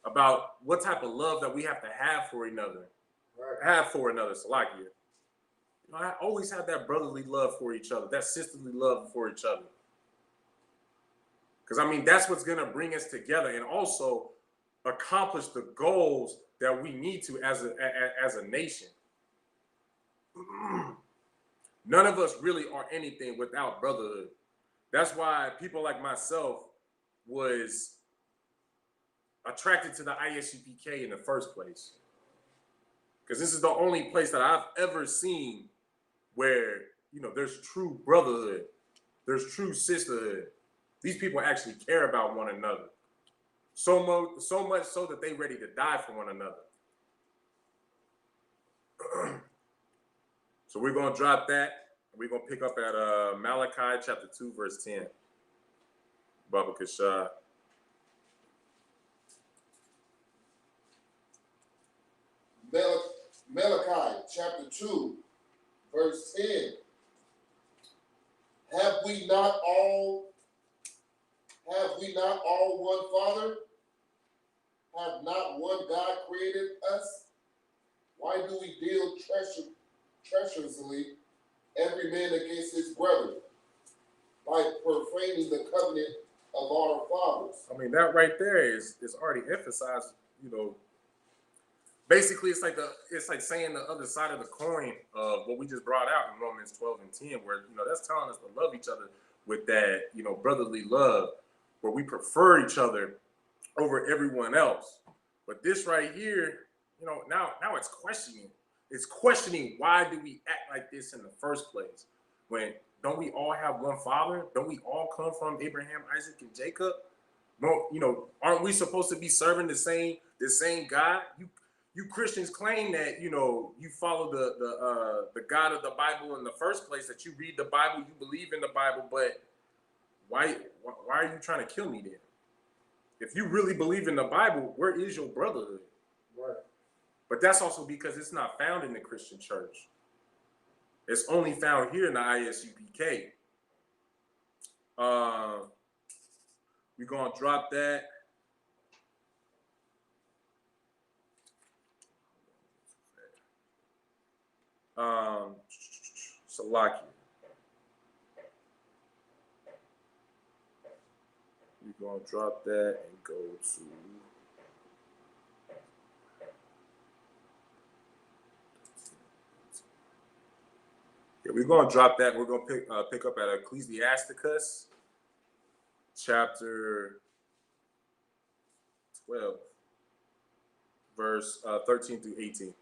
about what type of love that we have to have for another, Salakia. You know, I always have that brotherly love for each other, that sisterly love for each other. Because I mean, that's what's going to bring us together and also accomplish the goals that we need to as a nation. None of us really are anything without brotherhood. That's why people like myself was attracted to the ISUPK in the first place. Because this is the only place that I've ever seen where, you know, there's true brotherhood, there's true sisterhood. These people actually care about one another. So much so that they're ready to die for one another. So we're going to drop that. We're going to pick up at Malachi chapter 2, verse 10. Baba Kashah. Malachi chapter 2, verse 10. Have we not all one Father? Have not one God created us? Why do we deal treacherously every man against his brother, by profaning the covenant of our fathers? I mean, that right there is already emphasized, you know. Basically, it's like saying the other side of the coin of what we just brought out in Romans 12 and 10, where, you know, that's telling us to love each other with that, you know, brotherly love, where we prefer each other over everyone else. But this right here, you know, now it's questioning. It's questioning, why do we act like this in the first place? When don't we all have one Father? Don't we all come from Abraham, Isaac, and Jacob? No, you know, aren't we supposed to be serving the same God? You Christians claim that, you know, you follow the God of the Bible in the first place, that you read the Bible, you believe in the Bible, but why are you trying to kill me then? If you really believe in the Bible, where is your brotherhood? Right. But that's also because it's not found in the Christian church. It's only found here in the ISUPK. We're going to drop that. Salakia. We're going to drop that and go to... Yeah, we're going to drop that. We're going to pick up at Ecclesiasticus, chapter 12, verse 13 through 18.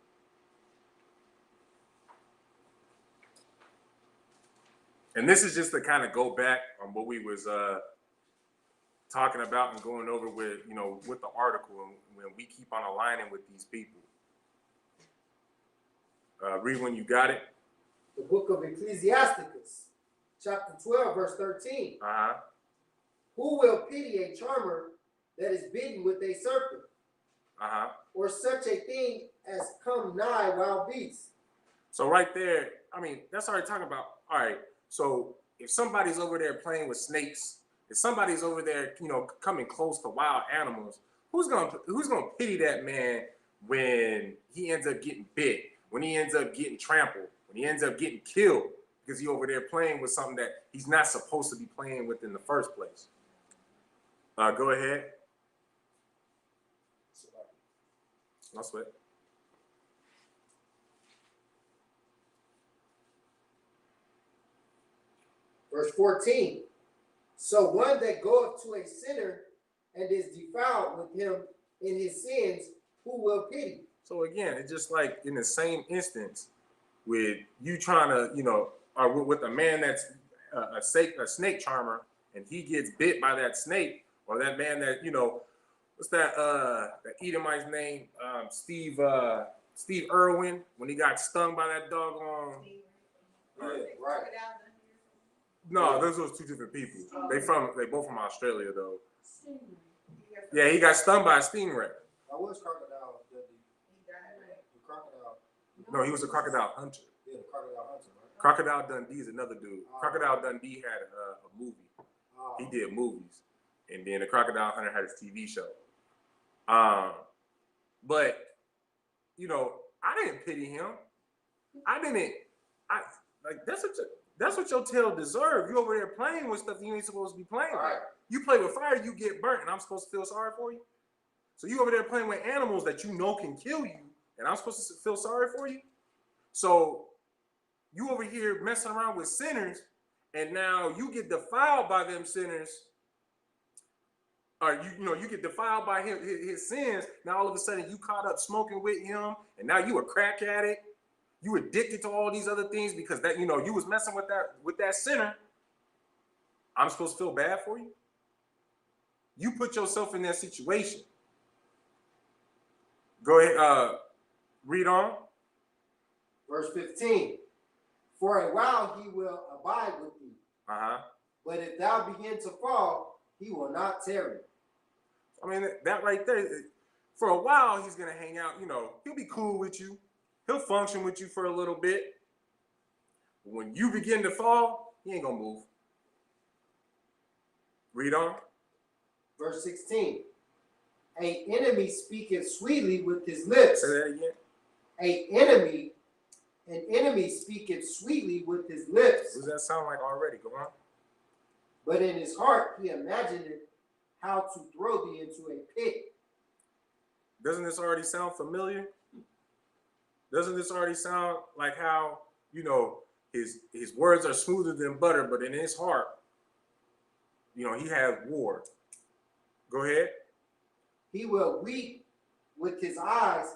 And this is just to kind of go back on what we was talking about and going over with, you know, with the article, and when we keep on aligning with these people. Read when you got it. The book of Ecclesiasticus, chapter 12, verse 13. Who will pity a charmer that is bitten with a serpent? Or such a thing as come nigh wild beasts? So right there, I mean, that's already talking about, all right, so if somebody's over there playing with snakes, if somebody's over there, you know, coming close to wild animals, who's gonna pity that man when he ends up getting bit, when he ends up getting trampled, when he ends up getting killed because he's over there playing with something that he's not supposed to be playing with in the first place? Go ahead. No sweat. Verse 14. So one that goeth to a sinner and is defiled with him in his sins, who will pity? So again, it's just like in the same instance with you trying to, you know, or with a man that's a snake charmer and he gets bit by that snake, or that man that, you know, what's that Edomite's name? Steve Irwin, when he got stung by that doggone. Right. No, those are two different people. They both from Australia though. Yeah, he got stung by a stingray. I was crocodile. The crocodile No, he was a crocodile hunter. Yeah, the crocodile hunter, right? Crocodile Dundee is another dude. Crocodile Dundee had a movie. He did movies, and then the Crocodile Hunter had his TV show. But you know, I didn't pity him. I like that's what your tail deserve. You over there playing with stuff you ain't supposed to be playing with. You play with fire, you get burnt, and I'm supposed to feel sorry for you. So you over there playing with animals that you know can kill you, and I'm supposed to feel sorry for you. So you over here messing around with sinners, and now you get defiled by them sinners. Or you get defiled by his sins. Now all of a sudden you caught up smoking with him, and now you a crack addict. You addicted to all these other things because that you was messing with that sinner. I'm supposed to feel bad for you? You put yourself in that situation. Go ahead, read on. Verse 15. For a while he will abide with thee. But if thou begin to fall, he will not tarry. I mean, that right there, for a while, he's going to hang out. He'll be cool with you. He'll function with you for a little bit. But when you begin to fall, he ain't going to move. Read on. Verse 16. An enemy speaketh sweetly with his lips. Say that An again. enemy speaketh sweetly with his lips. What does that sound like already? Go on. But in his heart he imagineth how to throw thee into a pit. Doesn't this already sound familiar? Doesn't this already sound like how, his words are smoother than butter, but in his heart, he has war. Go ahead. He will weep with his eyes,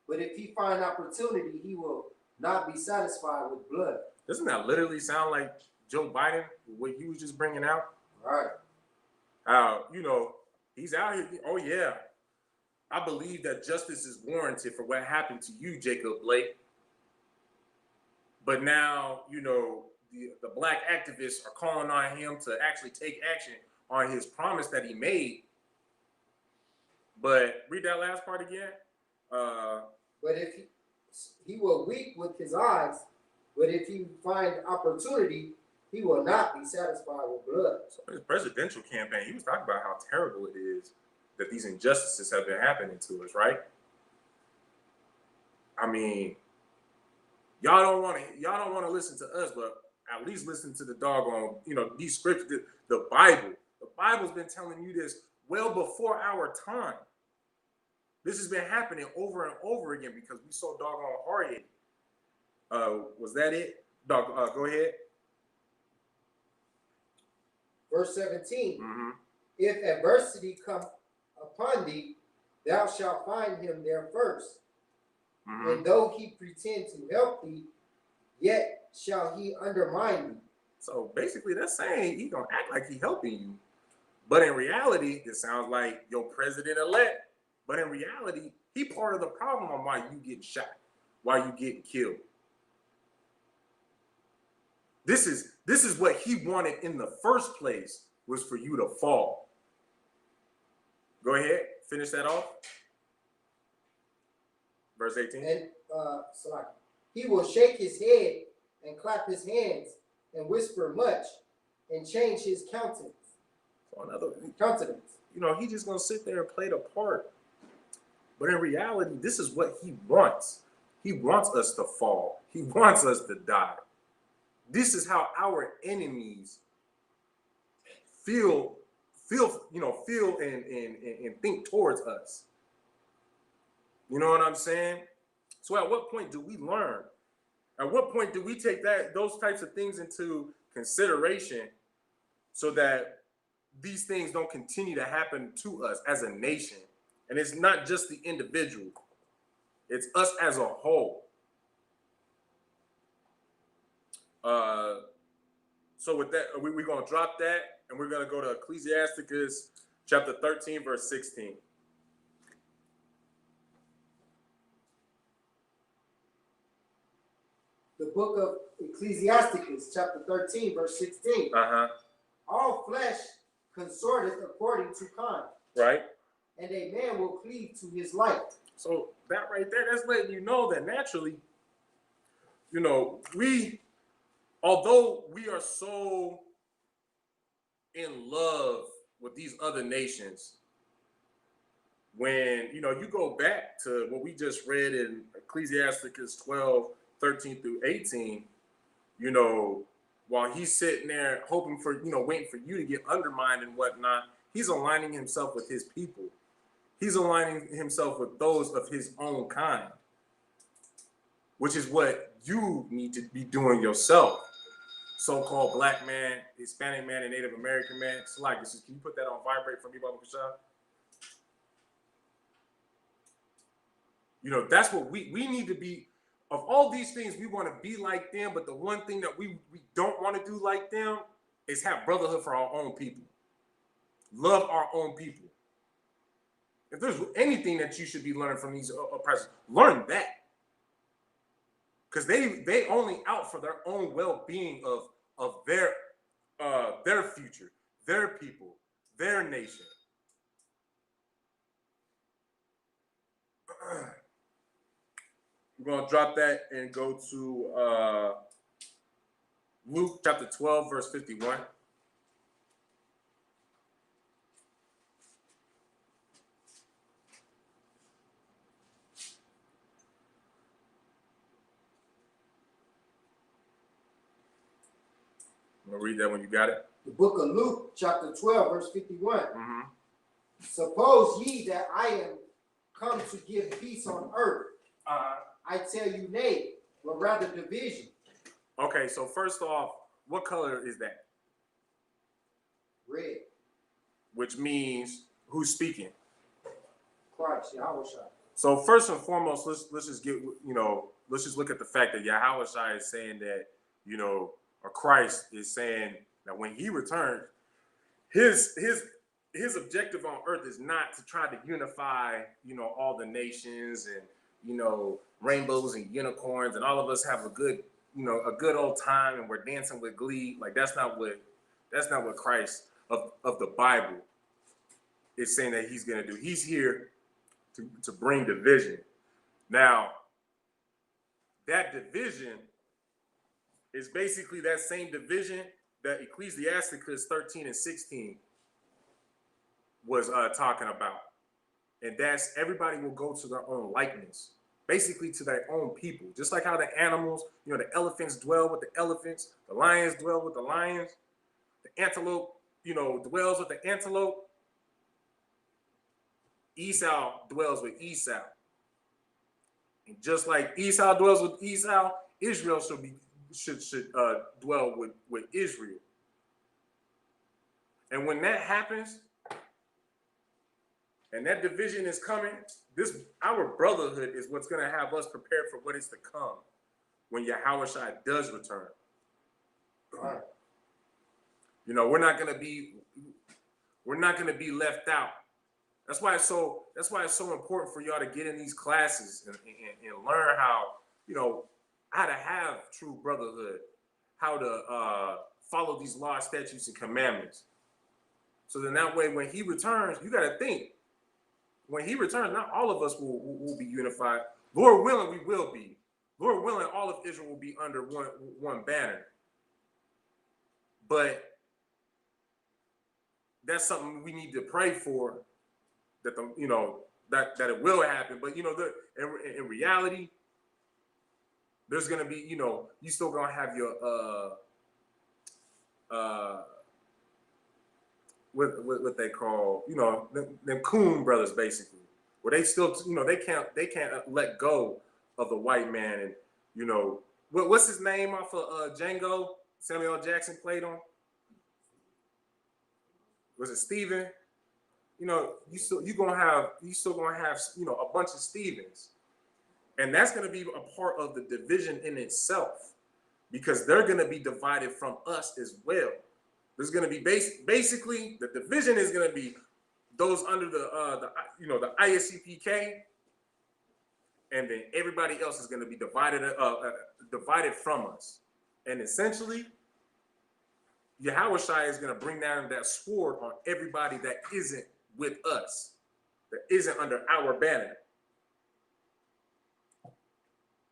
but if he find opportunity, he will not be satisfied with blood. Doesn't that literally sound like Joe Biden, what you was just bringing out? Right. He's out here. Oh, yeah. I believe that justice is warranted for what happened to you, Jacob Blake. But now, the black activists are calling on him to actually take action on his promise that he made. But read that last part again. But if he will weep with his eyes, but if he find opportunity, he will not be satisfied with blood. So his presidential campaign, he was talking about how terrible it is that these injustices have been happening to us, right? I mean, y'all don't want to listen to us, but at least listen to the doggone, these scriptures, the Bible. The Bible's been telling you this well before our time. This has been happening over and over again because we so doggone hard-headed. Was that it? Go ahead. Verse 17. Mm-hmm. If adversity come upon thee, thou shalt find him there first. Mm-hmm. And though he pretend to help thee, yet shall he undermine thee. So basically that's saying he gonna act like he helping you. But in reality, it sounds like your president-elect. But in reality, he part of the problem on why you getting shot, why you getting killed. This is what he wanted in the first place, was for you to fall. Go ahead, finish that off. Verse 18. And he will shake his head and clap his hands and whisper much and change his countenance. He's just gonna sit there and play the part. But in reality, this is what he wants. He wants us to fall. He wants us to die. This is how our enemies feel and think towards us. You know what I'm saying? So at what point do we learn? At what point do we take those types of things into consideration so that these things don't continue to happen to us as a nation? And it's not just the individual. It's us as a whole. So with that, we're going to drop that, and we're going to go to Ecclesiasticus chapter 13, verse 16. The book of Ecclesiasticus, chapter 13, verse 16. All flesh consorteth according to kind. Right. And a man will cleave to his light. So that right there, that's letting you know that naturally you know, although we are so in love with these other nations, when, you know, you go back to what we just read in Ecclesiasticus 12, 13 through 18, you know, while he's sitting there hoping for, you know, waiting for you to get undermined and whatnot, he's aligning himself with his people. He's aligning himself with those of his own kind, which is what you need to be doing yourself. So-called black man, Hispanic man, and Native American man. Can you put that on vibrate for me, Baba Kashab? You know, that's what we need to be. Of all these things, we want to be like them, but the one thing that we don't want to do like them is have brotherhood for our own people. Love our own people. If there's anything that you should be learning from these oppressors, learn that. Because they only out for their own well-being of their future, their people, their nation. We're gonna drop that and go to Luke chapter 12, verse 51. I'm gonna read that when you got it. The book of Luke, chapter 12, verse 51. Mm-hmm. Suppose ye that I am come to give peace on earth. I tell you nay, but rather division. Okay, so first off, what color is that? Red. Which means who's speaking? Christ, Yahweh. So first and foremost, let's just get, you know, let's just look at the fact that Yahweh is saying that, you know, or Christ is saying that when he returns, his objective on earth is not to try to unify, you know, all the nations and, you know, rainbows and unicorns and all of us have a good, you know, a good old time and we're dancing with glee. Like that's not what Christ of the Bible is saying that he's gonna do. He's here to bring division. Now, that division is basically that same division that Ecclesiasticus 13 and 16 was talking about. And that's everybody will go to their own likeness, basically to their own people. Just like how the animals, you know, the elephants dwell with the elephants, the lions dwell with the lions, the antelope, you know, dwells with the antelope. Esau dwells with Esau. And just like Esau dwells with Esau, Israel should dwell with Israel. And when that happens, and that division is coming, our brotherhood is what's going to have us prepared for what is to come when Yahweh Shai does return. Right. You know, we're not going to be left out. That's why it's so important for y'all to get in these classes and learn how, you know, how to have true brotherhood, how to follow these laws, statutes, and commandments. So then that way, when he returns, you got to think, when he returns, not all of us will be unified. Lord willing, we will be. Lord willing, all of Israel will be under one banner. But that's something we need to pray for, that that it will happen. But you know, in reality, there's gonna be, you know, you still gonna have your what they call, you know, them coon brothers, basically, where they still, you know, they can't let go of the white man. And you know, what's his name off of Django? Samuel L. Jackson played on. Was it Steven? You know, you still gonna have, you know, a bunch of Stevens, and that's gonna be a part of the division in itself, because they're gonna be divided from us as well. There's gonna be basically the division is gonna be those under the ISUPK, and then everybody else is gonna be divided from us, and essentially, Yahweh Shai is gonna bring down that sword on everybody that isn't with us, that isn't under our banner.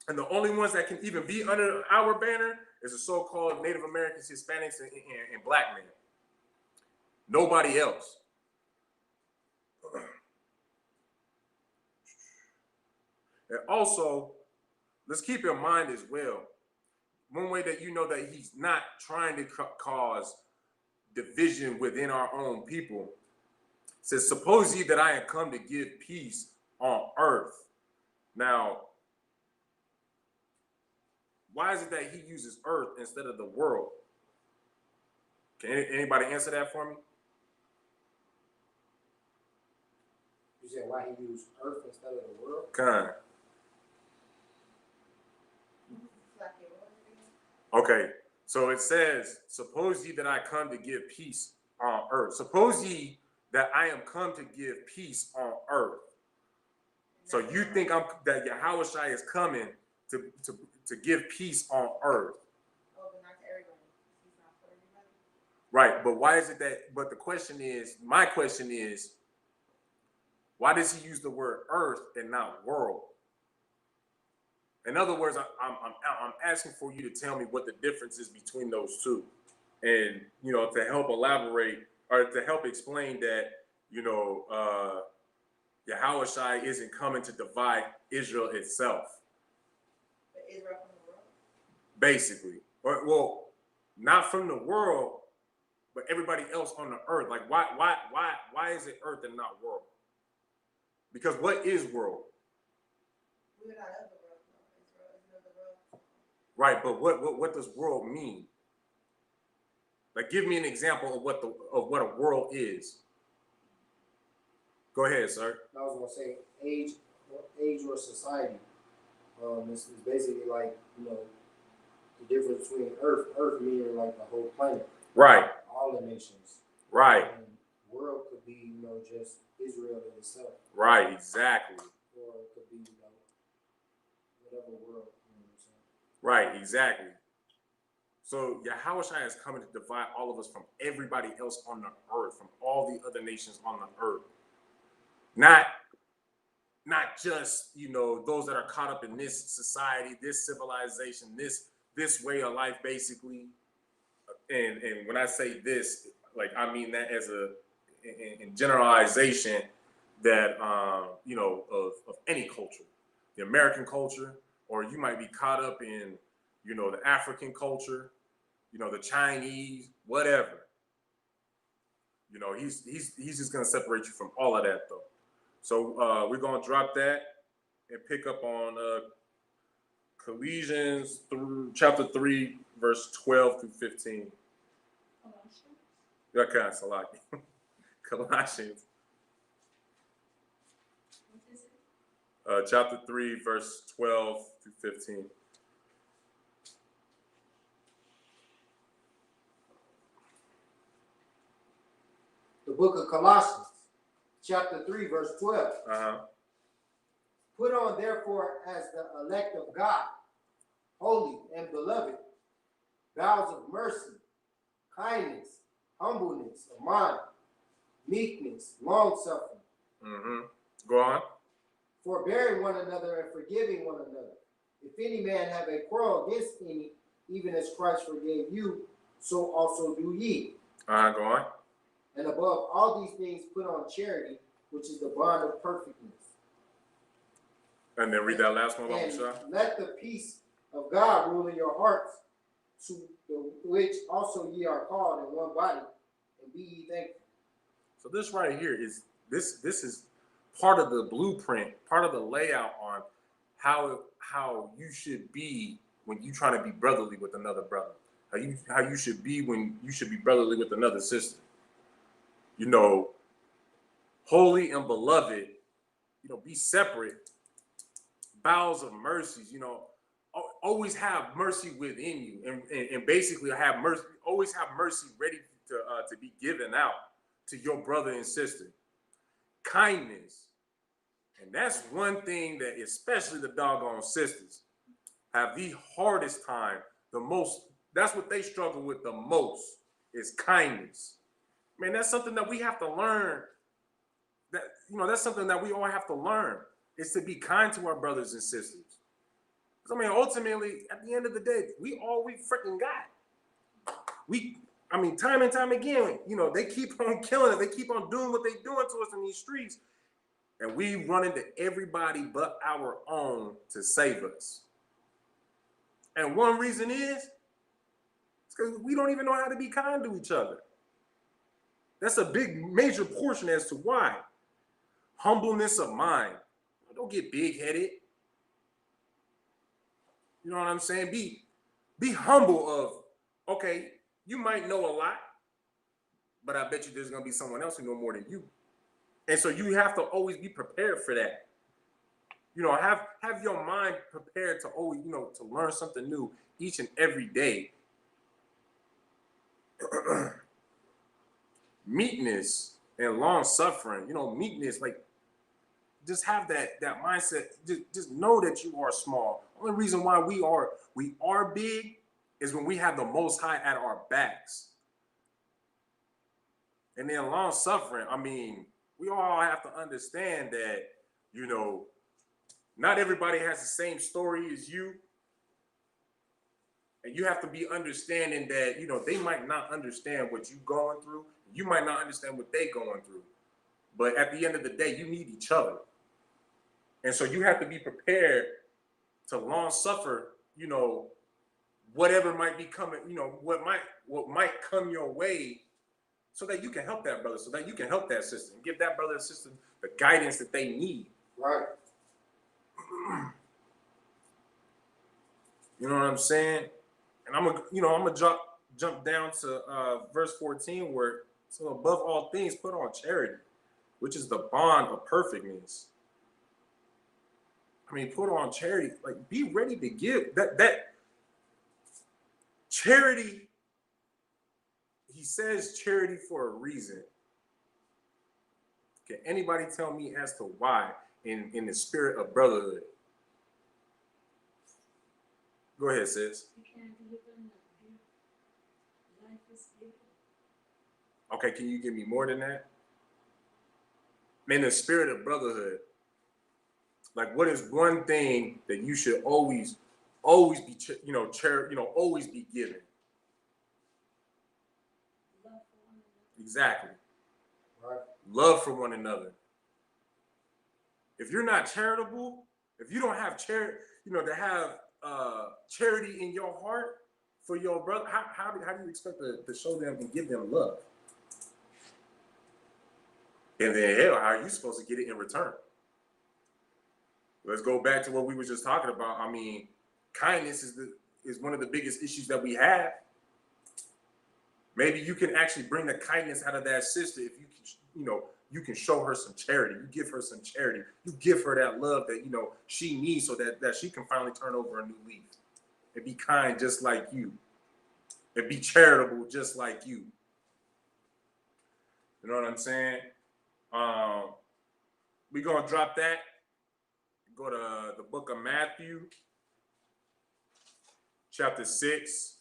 And the only ones that can even be under our banner is the so-called Native Americans, Hispanics, and black men. Nobody else. And also, let's keep in mind as well, one way that you know that he's not trying to cause division within our own people says, suppose ye that I am come to give peace on earth. Now, why is it that he uses earth instead of the world? Can anybody answer that for me? You said why he used earth instead of the world? Kind. Okay, so it says, suppose ye that I come to give peace on earth. Suppose ye that I am come to give peace on earth. So you think that Yahushua is coming to give peace on earth. Oh, but not to everybody. He's not for everybody. Right, but why is it that, but the question is, my question is, why does he use the word earth and not world? In other words, I'm asking for you to tell me what the difference is between those two. And, you know, to help elaborate or to help explain that, you know, Yahushua isn't coming to divide Israel itself. But Israel from the world? Basically. Or, well, not from the world, but everybody else on the earth. Like, why is it earth and not world? Because what is world? We're not of the world. No. Israel isn't of the world. Right, but what does world mean? Like, give me an example of what a world is. Go ahead, sir. I was gonna say age or society. It's basically like, you know, the difference between Earth meaning like the whole planet. Right. All the nations. Right. And world could be, you know, just Israel in itself. Right, exactly. Or it could be, you know, whatever world, you know what I'm saying? Right, exactly. So Yahushua is coming to divide all of us from everybody else on the earth, from all the other nations on the earth. Not just, you know, those that are caught up in this society, this civilization, this way of life, basically. And when I say this, like, I mean that as in generalization that you know, of any culture, the American culture, or you might be caught up in, you know, the African culture, you know, the Chinese, whatever. You know, he's just gonna separate you from all of that, though. So we're gonna drop that and pick up on Colossians through chapter 3, verse 12 through 15. Yeah, kind of Salaki. Colossians. What is it? Chapter 3, verse 12 through 15. The book of Colossians, chapter 3, verse 12. Put on, therefore, as the elect of God, holy and beloved, vows of mercy, kindness, humbleness of mind, meekness, long-suffering. Go on. Forbearing one another and forgiving one another. If any man have a quarrel against any, even as Christ forgave you, so also do ye. Go on. And above all these things, put on charity, which is the bond of perfectness. And then read that last one about And Musa. let the peace of God rule in your hearts, to the which also ye are called in one body, and be ye thankful. So this right here is this is part of the blueprint, part of the layout on how you should be when you try to be brotherly with another brother. How you should be when you should be brotherly with another sister. You know, holy and beloved, you know, be separate. Bowels of mercies, you know, always have mercy within you, and basically have mercy, always have mercy ready to be given out to your brother and sister. Kindness, and that's one thing that especially the doggone sisters have the hardest time, the most. That's what they struggle with the most, is kindness. Man, that's something that we have to learn. That, you know, that's something that we all have to learn, is to be kind to our brothers and sisters. I mean, ultimately, at the end of the day, we all we freaking got. I mean, time and time again, you know, they keep on killing us. They keep on doing what they doing to us in these streets. And we run into everybody but our own to save us. And one reason is because we don't even know how to be kind to each other. That's a big, major portion as to why. Humbleness of mind. Don't get big-headed. You know what I'm saying? Be humble of, okay, you might know a lot, but I bet you there's gonna be someone else who know more than you. And so you have to always be prepared for that. You know, have your mind prepared to always, you know, to learn something new each and every day. Meekness and long suffering, you know, meekness, like just have that mindset. Just know that you are small. Only reason why we are big is when we have the Most High at our backs. And then long suffering, I mean, we all have to understand that, you know, not everybody has the same story as you. And you have to be understanding that, you know, they might not understand what you're going through. You might not understand what they're going through. But at the end of the day, you need each other. And so you have to be prepared to long suffer, you know, whatever might be coming, you know, what might come your way, so that you can help that brother, so that you can help that sister, and give that brother and sister the guidance that they need. Right. You know what I'm saying? And I'm gonna jump down to verse 14, where so above all things put on charity, which is the bond of perfectness. I mean, put on charity, like be ready to give. That charity, he says charity for a reason. Can anybody tell me as to why in the spirit of brotherhood? Go ahead, sis. You can't give them life is given. Okay, can you give me more than that? In the spirit of brotherhood, like what is one thing that you should always be, always be given? Love for one another. Exactly. Right. Love for one another. If you're not charitable, if you don't have charity, to have charity in your heart for your brother, how do you expect to show them and give them love? And then hell, how are you supposed to get it in return? Let's go back to what we were just talking about. I mean, kindness is one of the biggest issues that we have. Maybe you can actually bring the kindness out of that sister if you can, you can show her some charity. You give her some charity. You give her that love that, she needs so that she can finally turn over a new leaf and be kind just like you and be charitable just like you. You know what I'm saying? We're going to drop that. Go to the book of Matthew, chapter 6,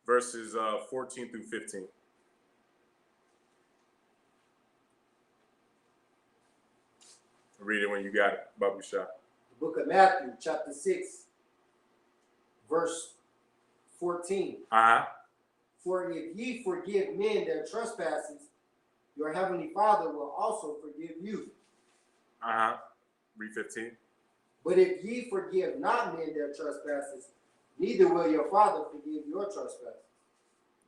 verses 14 through 15. Read it when you got it, Babu Shah. The book of Matthew, chapter 6, verse 14. Uh-huh. For if ye forgive men their trespasses, your heavenly Father will also forgive you. Uh-huh. Read 15. But if ye forgive not men their trespasses, neither will your Father forgive your trespasses.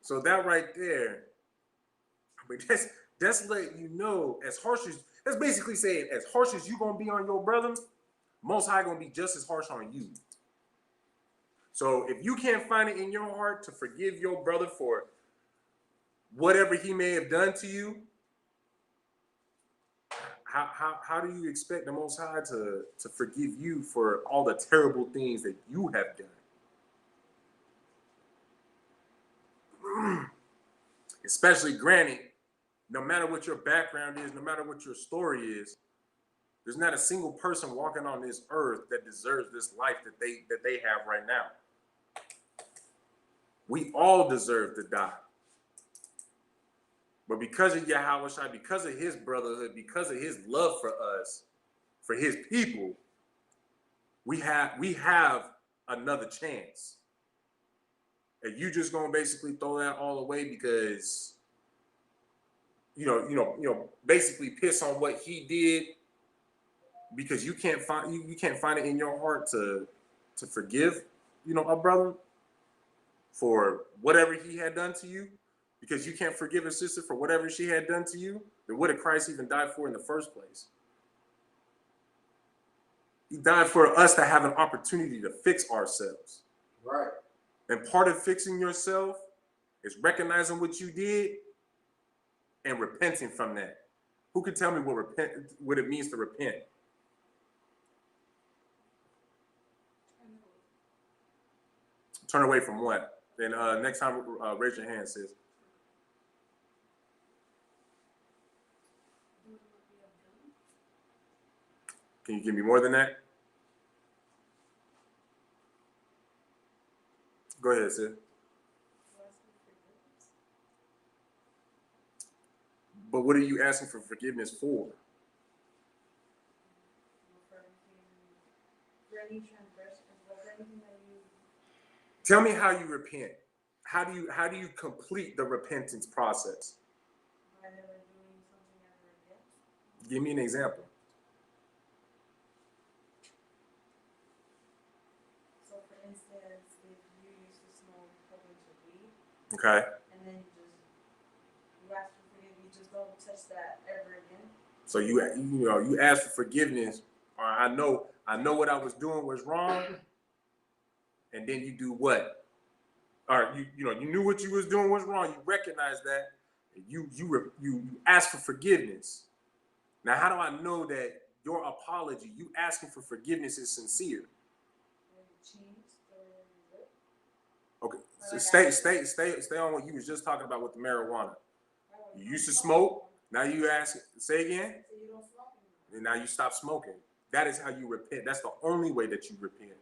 So that right there, I mean, that's letting you know, that's basically saying, as harsh as you gonna be on your brother, Most High gonna be just as harsh on you. So if you can't find it in your heart to forgive your brother for whatever he may have done to you, how do you expect the Most High to forgive you for all the terrible things that you have done? Especially granted, no matter what your background is, no matter what your story is, there's not a single person walking on this earth that deserves this life that they have right now. We all deserve to die. But because of Yahweh Shai, because of his brotherhood, because of his love for us, for his people, we have another chance. And you just gonna basically throw that all away because basically piss on what he did because you can't find it in your heart to forgive, a brother for whatever he had done to you, because you can't forgive a sister for whatever she had done to you, then what did Christ even die for in the first place? He died for us to have an opportunity to fix ourselves. Right. And part of fixing yourself is recognizing what you did and repenting from that. Who can tell me what it means to repent? Turn away from what? Then next time, raise your hand, sis. Can you give me more than that? Go ahead, sis. But what are you asking for forgiveness for? Tell me how you repent. How do you complete the repentance process? By never doing something ever again. Give me an example. So, for instance, if you used to smoke a bunch of weed, Okay. and then you ask for forgiveness, you just don't touch that ever again. So you ask for forgiveness, or I know what I was doing was wrong, and then you do what? Or you knew what you was doing was wrong. You recognize that, and you ask for forgiveness. Now, how do I know that your apology, you asking for forgiveness, is sincere? Okay, so stay on what you was just talking about with the marijuana. You used to smoke. Now you ask. Say again. And now you stop smoking. That is how you repent. That's the only way that you repent.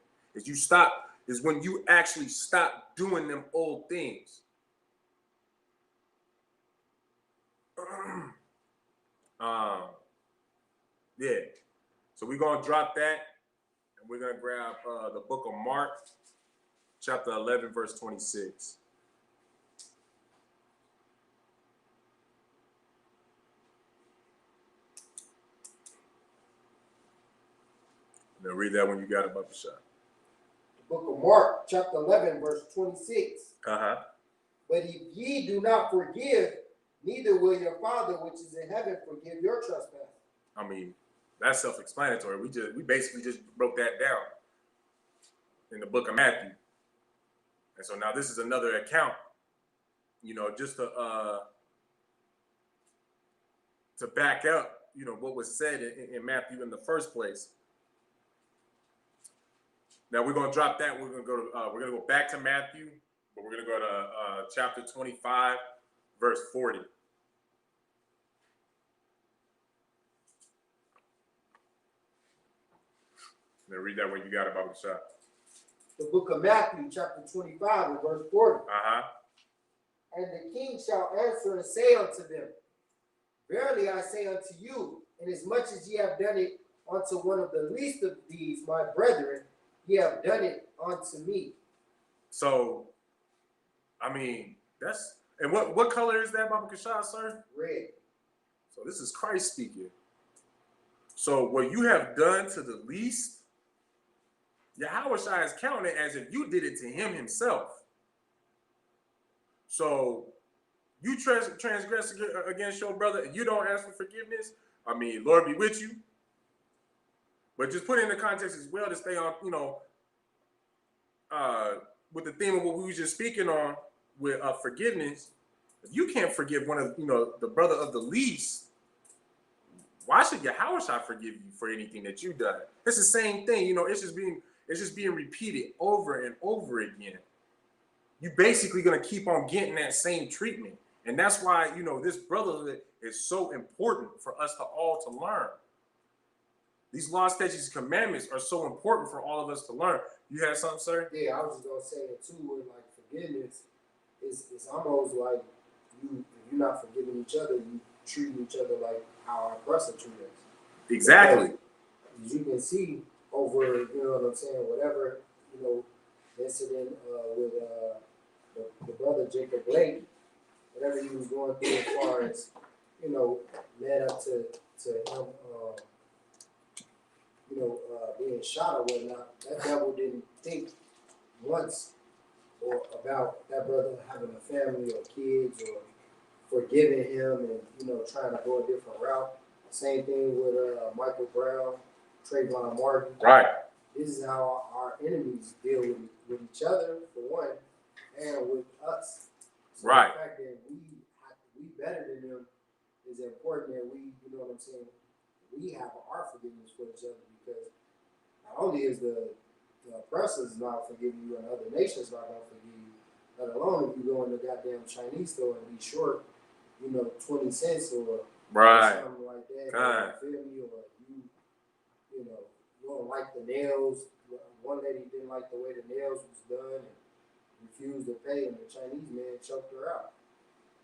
Is when you actually stop doing them old things. Yeah. So we're gonna drop that, and we're gonna grab the book of Mark, chapter 11, verse 26. Now read that when you got it up the shot. The book of Mark, chapter 11, verse 26. Uh-huh. But if ye do not forgive, neither will your Father which is in heaven forgive your trespass. I mean, that's self-explanatory. We basically just broke that down in the book of Matthew. And so now this is another account, just to back up, what was said in Matthew in the first place. Now we're gonna drop that. We're gonna go back to Matthew, but we're gonna go to chapter 25, verse 40. Now read that when you got it, Bible shot. The book of Matthew, chapter 25, and verse 40. Uh-huh. And the king shall answer and say unto them, Verily I say unto you, inasmuch as ye have done it unto one of the least of these, my brethren, ye have done it unto me. So, I mean, and what color is that, Baba Kashah, sir? Red. So this is Christ speaking. So what you have done to the least, Yahweh Shai is counting it as if you did it to him himself. So you transgress against your brother and you don't ask for forgiveness. I mean, Lord be with you. But just put it in the context as well to stay on, with the theme of what we were just speaking on with forgiveness. If you can't forgive one of, the brother of the least, why should Yahweh Shai forgive you for anything that you've done? It's the same thing, it's just being repeated over and over again. You're basically gonna keep on getting that same treatment. And that's why, this brotherhood is so important for us to all to learn. These laws, statutes, and commandments are so important for all of us to learn. You had something, sir? Yeah, I was just gonna say that too, where like forgiveness is almost like if you're not forgiving each other, you treating each other like how our oppressor treats us. Exactly. As you can see over, you know what I'm saying, whatever, you know, incident with the brother Jacob Blake, whatever he was going through as far as, you know, led up to him, being shot or whatnot. That devil didn't think once or about that brother having a family or kids or forgiving him and, you know, trying to go a different route. Same thing with Michael Brown, Trayvon Martin. Right. This is how our enemies deal with each other, for one, and with us. So Right. the fact that we better than them is important, that we, you know what I'm saying, we have our forgiveness for each other, because not only is the oppressors not forgiving you and other nations not going to forgive you, let alone if you go in the goddamn Chinese store and be short, you know, 20 cents or Right. something like that. God. You feel me? Or you know, you don't like the nails. One lady didn't like the way the nails was done and refused to pay, and the Chinese man choked her out.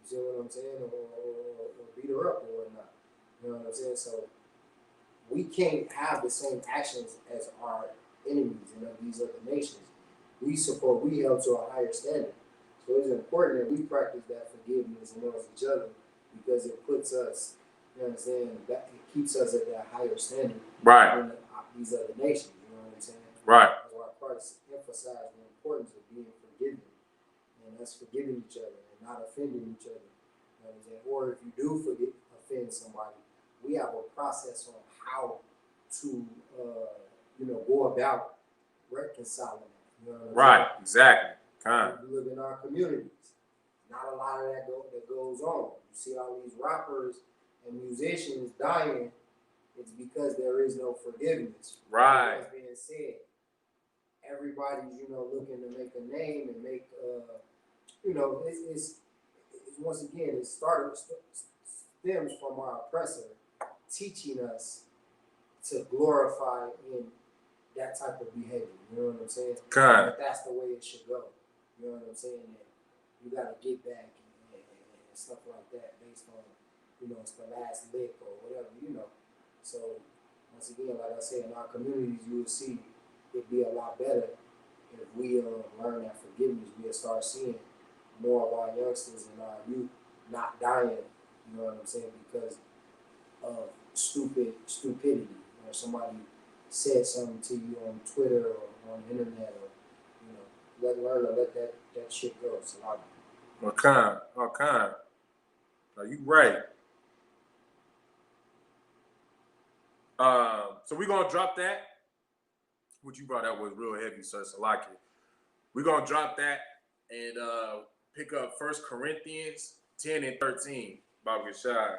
You see what I'm saying? Or beat her up or whatnot. You know what I'm saying? So we can't have the same actions as our enemies and of these other nations. We held to a higher standard. So it's important that we practice that forgiveness amongst each other, because it puts us, you know what I'm saying, it keeps us at that higher standard Right. than these other nations, you know what I'm saying? Right. That's why Christ emphasized the importance of being forgiven, and us forgiving each other and not offending each other. You know what I'm saying? Or if you do offend somebody, we have a process on how to, go about reconciling them. You know what I'm Right. saying? Exactly. If you look in our communities, not a lot of that goes on. You see all these rappers and musicians dying. It's because there is no forgiveness. Right. That's being said, everybody's, you know, looking to make a name and make, it's once again, it stems from our oppressor teaching us to glorify in that type of behavior. You know what I'm saying? God. That's the way it should go. You know what I'm saying? That you got to get back and stuff like that based on, you know, it's the last lick or whatever, you know. So once again, like I said, in our communities, you will see it'd be a lot better if we learn that forgiveness. We'll start seeing more of our youngsters and our youth not dying. You know what I'm saying? Because of stupidity. You know, somebody said something to you on Twitter or on the internet, or learn to let that shit go. So All kind. Are you right? So we're gonna drop that. What you brought out was real heavy, so it's a lot. We're gonna drop that and pick up 1 Corinthians 10 and 13. Bob Gashai.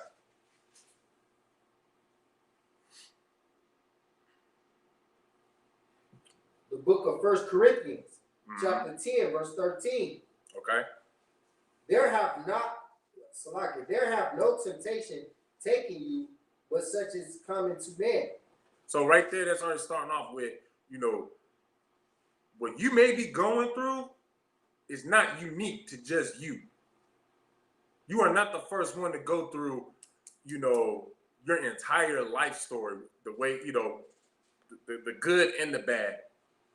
the book of 1 Corinthians, chapter 10, verse 13. Okay. There have no temptation taking you, but such is common to man. So right there, that's already starting off with, you know, what you may be going through is not unique to just you. You are not the first one to go through, you know, your entire life story, the way, you know, the good and the bad.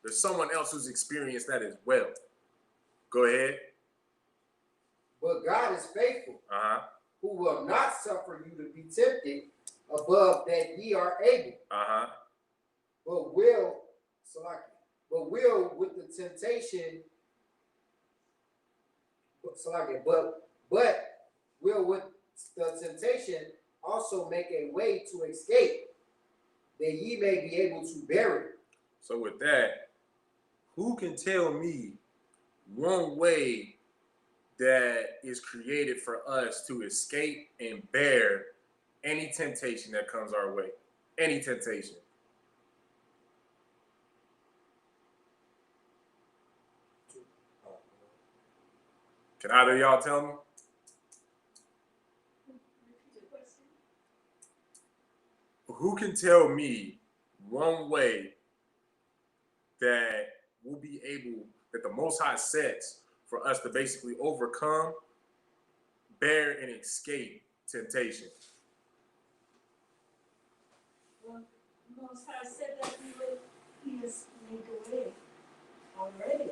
There's someone else who's experienced that as well. Go ahead. But God is faithful, Uh-huh. who will not suffer you to be tempted above that ye are able, Uh-huh. but will with the temptation, but will with the temptation also make a way to escape, that ye may be able to bear it. So with that, who can tell me one way that is created for us to escape and bear any temptation that comes our way? Any temptation. Can either of y'all tell me? Who can tell me one way that we'll be able, that the Most High sets for us to basically overcome, bear, and escape temptation? Well, Most High said that we would he has made the way already.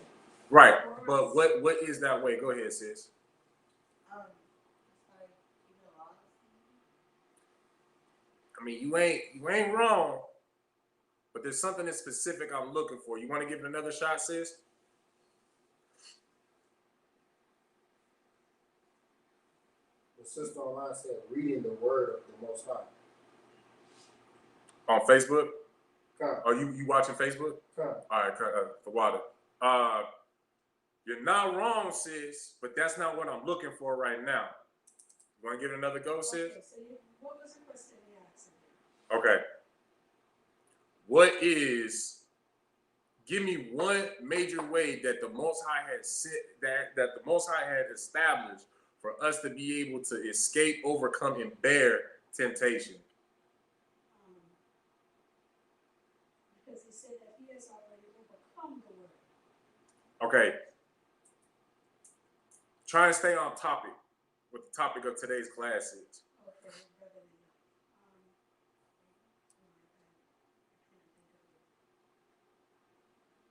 Right, but what is that way? Go ahead, sis. Like, you know, I mean, you ain't wrong, but there's something in specific I'm looking for. You want to give it another shot, sis? The sister online said, reading the word of the Most High. On Facebook? Come. Are you watching Facebook? Come. All right, the water. You're not wrong, sis, but that's not what I'm looking for right now. You want to give it another go, sis? Okay, so what was the question you asked? Okay. What is? Give me one major way that the Most High had set that the Most High had established for us to be able to escape, overcome, and bear temptation. Because he said that he has already overcome the world. Okay. Try and stay on topic. What the topic of today's class is. Okay, brother.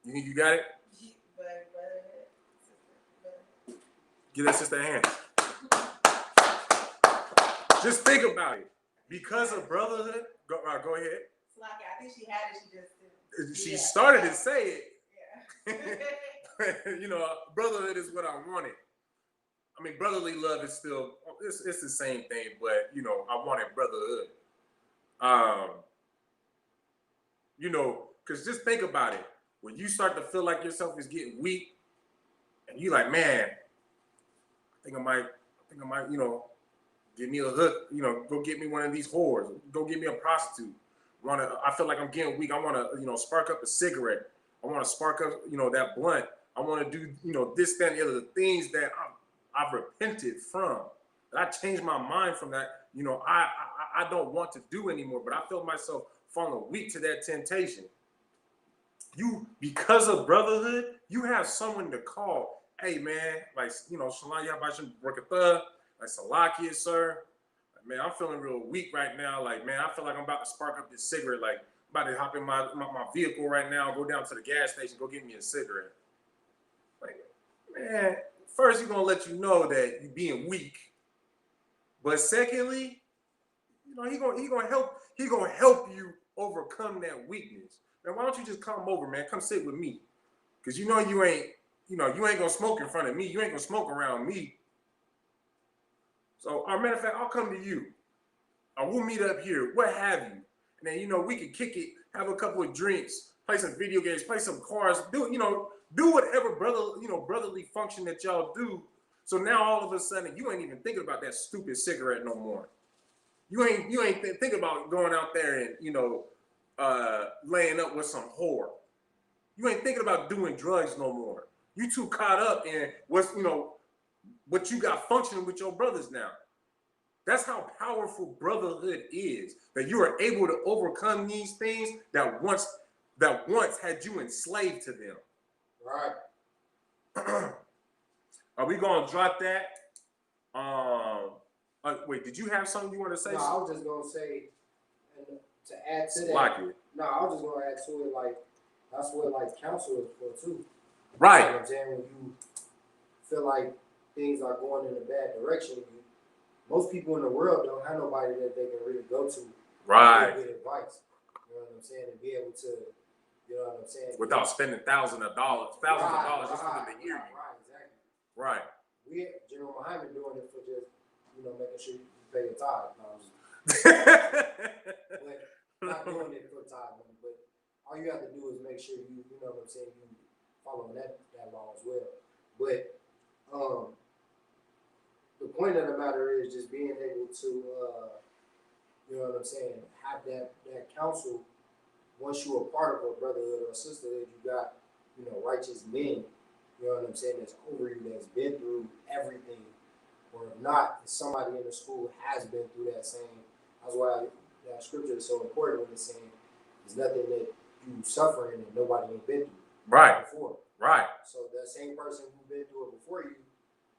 You got it? Give that sister a hand. Just think about it. Because of brotherhood, go ahead. I think she had it. She just didn't. She started to say it. Yeah. You know, brotherhood is what I wanted. I mean, brotherly love is still it's the same thing, but you know, I wanted brotherhood. You know, because just think about it. When you start to feel like yourself is getting weak, and you like, man, I think I might, you know, give me a hook, you know, go get me one of these whores, go get me a prostitute. I feel like I'm getting weak. I want to, you know, spark up a cigarette. I want to spark up, you know, that blunt. I want to do, you know, this, that, and the other, the things that I've repented from. I changed my mind from that. You know, I don't want to do anymore, but I feel myself falling weak to that temptation. Because of brotherhood, you have someone to call. Hey, man, like, you know, Shalom Yabashim Brakatha, like Salakia, sir. Like, man, I'm feeling real weak right now. Like, man, I feel like I'm about to spark up this cigarette. Like, I'm about to hop in my vehicle right now, go down to the gas station, go get me a cigarette. Like, man, first he's gonna let you know that you're being weak. But secondly, you know, he gonna help you overcome that weakness. Man, why don't you just come over, man? Come sit with me. Cause you know you ain't gonna smoke in front of me. You ain't gonna smoke around me. So, as a matter of fact, I'll come to you. We'll meet up here. What have you? And then, you know, we can kick it, have a couple of drinks, play some video games, play some cars, do whatever brotherly function that y'all do. So now all of a sudden you ain't even thinking about that stupid cigarette no more. You ain't thinking about going out there and, you know, laying up with some whore. You ain't thinking about doing drugs no more. You too caught up in what you got functioning with your brothers now. That's how powerful brotherhood is. That you are able to overcome these things that once had you enslaved to them. Right. Are we gonna drop that? Wait, did you have something you want to say? No, I was just gonna say, and to add to that. Like it. No, I was just gonna add to it, like, that's what, like, counsel is for too. Right. You know what I'm saying? When you feel like things are going in a bad direction, most people in the world don't have nobody that they can really go to. Right. Get advice. You know what I'm saying? And be able to, you know what I'm saying? Without spending thousands of dollars just for them to hear you. Right, exactly. Right. General Muhammad doing it for just, you know, making sure you pay your tithe. But not doing it for tithing. But all you have to do is make sure you know what I'm saying, you following that law as well. But the point of the matter is just being able to, you know what I'm saying, have that counsel. Once you're a part of a brotherhood or a sisterhood, you got, you know, righteous men, you know what I'm saying, that's over you, that's been through everything. Or if not, if somebody in the school has been through that same. That's why that scripture is so important when it's saying there's nothing that you suffering and nobody ain't been through. Right. Before. Right. So that same person who's been through it before you,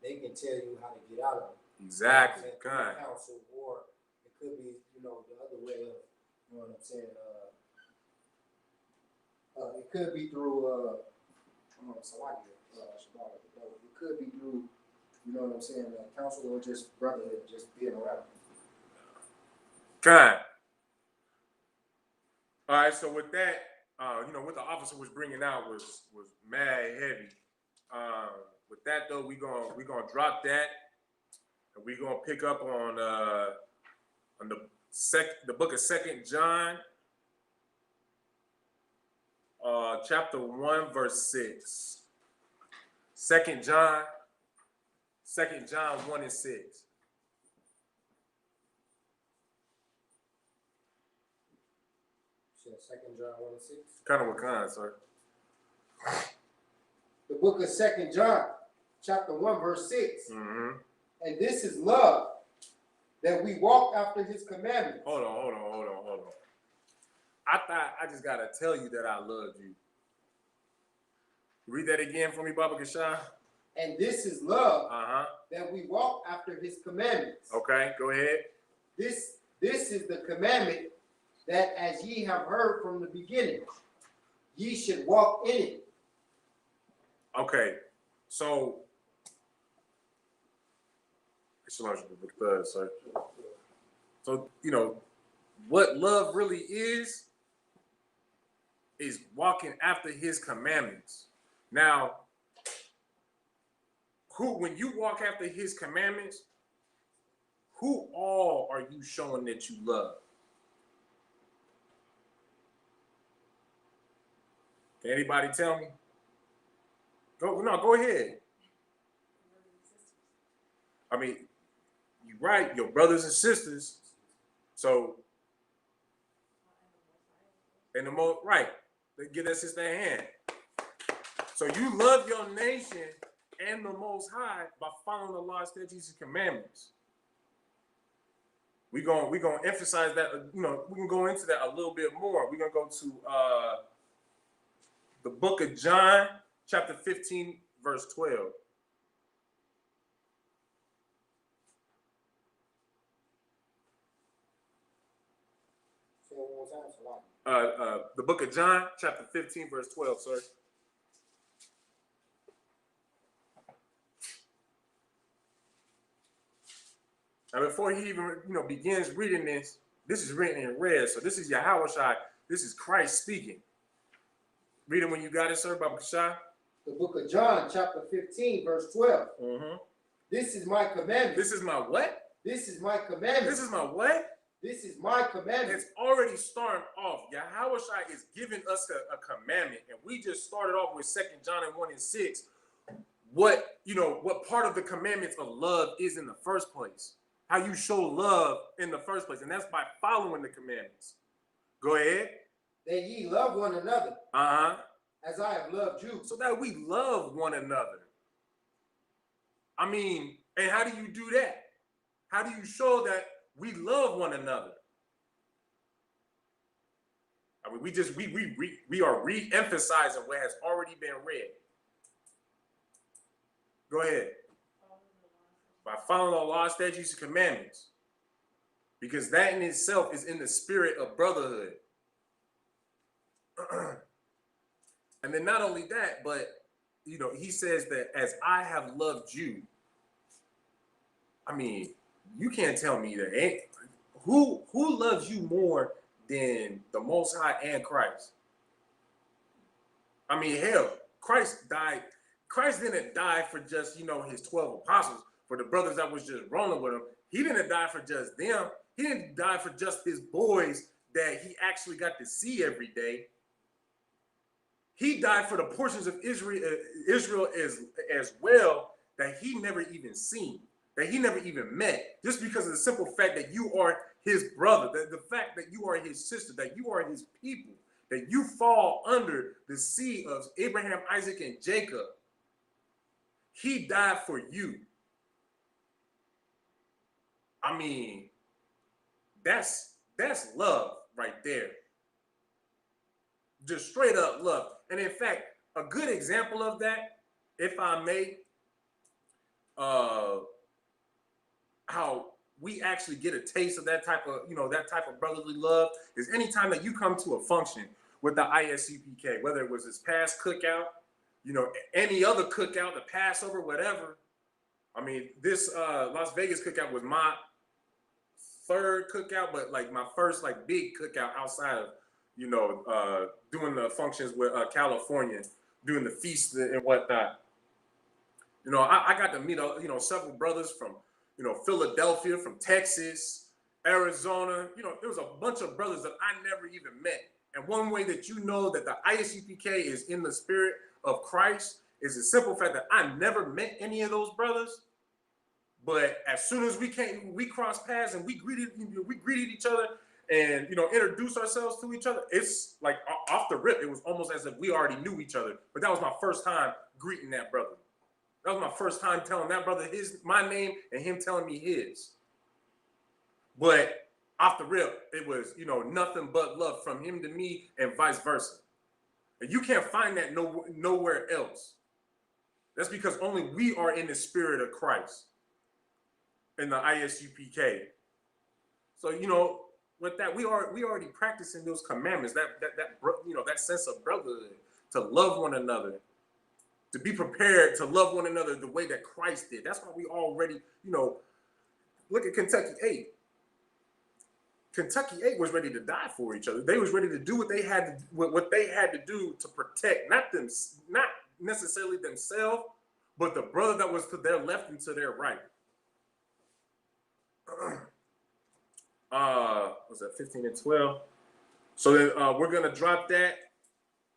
they can tell you how to get out of it. Exactly. You know, counsel, or it could be, you know, the other way of, you know what I'm saying, It could be through Salaki, it could be through, you know what I'm saying, council or just brotherhood, just being around. Kind. All right, so with that, what the officer was bringing out was mad heavy. With that though, we gonna drop that, and we gonna pick up on the book of 2 John, chapter 1, verse 6. 2 John 1 and 6. Second John 1 and 6. Kind of what kind, sir? The book of 2 John, chapter 1, verse 6. Mm-hmm. And this is love, that we walk after his commandments. Hold on. I thought I just gotta tell you that I loved you. Read that again for me, Baba Kasha. And this is love, that we walk after his commandments. Okay, go ahead. This is the commandment, that as ye have heard from the beginning, ye should walk in it. Okay, so so what love really is walking after his commandments. Now, when you walk after his commandments, who all are you showing that you love? Can anybody tell me? Go ahead. I mean, you're right, your brothers and sisters. So, and the most right, they give that sister a hand. So you love your nation and the Most High by following the law, statutes, and commandments. We're gonna emphasize that. We can go into that a little bit more. We're gonna go to the book of John, chapter 15, verse 12. Say it one more time, The book of John, chapter 15, verse 12, sir. And before he even begins reading this is written in red. So this is Yahushua. This is Christ speaking. Read it when you got it, sir, Baba Kashai. The book of John, chapter 15, verse 12. Mm-hmm. This is my commandment. This is my what? This is my commandment. This is my what? This is my commandment. It's already starting off. Yahushua is giving us a commandment. And we just started off with 2 John 1 and 6. What part of the commandments of love is in the first place. How you show love in the first place. And that's by following the commandments. Go ahead. That ye love one another. As I have loved you. So that we love one another. I mean, and how do you do that? How do you show that we love one another? I mean, we are re-emphasizing what has already been read. Go ahead. By following the law, statutes, and commandments. Because that in itself is in the spirit of brotherhood. And then not only that, but he says that as I have loved you. I mean, you can't tell me that. Who loves you more than the Most High and Christ? I mean, hell, Christ died. Christ didn't die for just, his 12 apostles, for the brothers that was just rolling with him. He didn't die for just them. He didn't die for just his boys that he actually got to see every day. He died for the portions of Israel as well that he never even seen, that he never even met, just because of the simple fact that you are his brother, the fact that you are his sister, that you are his people, that you fall under the seed of Abraham, Isaac, and Jacob. He died for you. I mean, that's love right there. Just straight up love. And in fact, a good example of that, if I may, how we actually get a taste of that type of brotherly love is anytime that you come to a function with the ISUPK, whether it was his past cookout, you know, any other cookout, the Passover, whatever. I mean, this Las Vegas cookout was my third cookout, but like my first like big cookout outside of, you know, doing the functions with California, doing the feast and whatnot. You know, I got to meet, you know, several brothers from, you know, Philadelphia, from Texas, Arizona. You know, there was a bunch of brothers that I never even met. And one way that you know that the ISUPK is in the spirit of Christ is the simple fact that I never met any of those brothers. But as soon as we crossed paths and we greeted each other and, you know, introduced ourselves to each other. It's like off the rip. It was almost as if we already knew each other. But that was my first time greeting that brother. That was my first time telling that brother my name and him telling me his. But off the rip, it was, you know, nothing but love from him to me and vice versa. And you can't find that nowhere else. That's because only we are in the spirit of Christ in the ISUPK. So, you know, with that, we already practicing those commandments, that you know, that sense of brotherhood, to love one another, to be prepared to love one another the way that Christ did. That's why we already, you know, look at Kentucky 8. Kentucky 8 was ready to die for each other. They was ready to do what they had to do to protect not necessarily themselves, but the brother that was to their left and to their right. Was that 15 and 12? So then we're gonna drop that,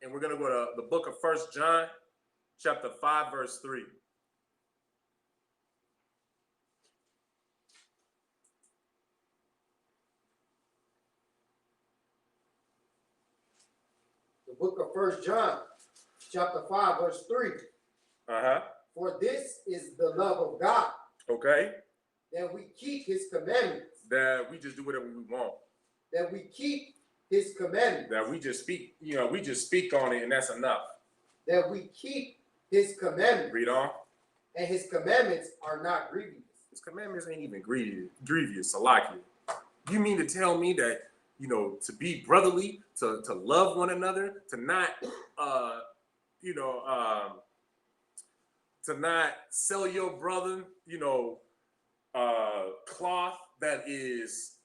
and we're gonna go to the book of 1 John, chapter 5, verse 3. The book of 1 John, chapter 5, verse 3. For this is the love of God. Okay. That we keep his commandments. That we just do whatever we want. That we keep his commandments. That we just speak, you know, we just speak on it and that's enough. That we keep his commandments. Read on. And his commandments are not grievous. His commandments ain't even grievous, Salakia. You mean to tell me that, you know, to be brotherly, to love one another, to not, you know, to not sell your brother, you know, cloth that is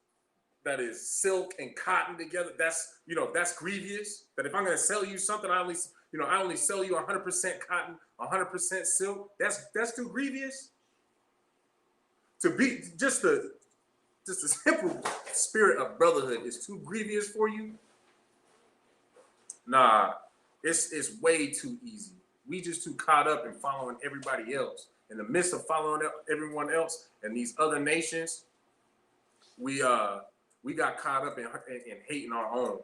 silk and cotton together, that's, you know, that's grievous. That if I'm going to sell you something, I only sell you 100% cotton, 100% silk. That's too grievous. To be just a simple spirit of brotherhood is too grievous for you. Nah, it's way too easy. We just too caught up in following everybody else. In the midst of following everyone else and these other nations, we got caught up in hating our own.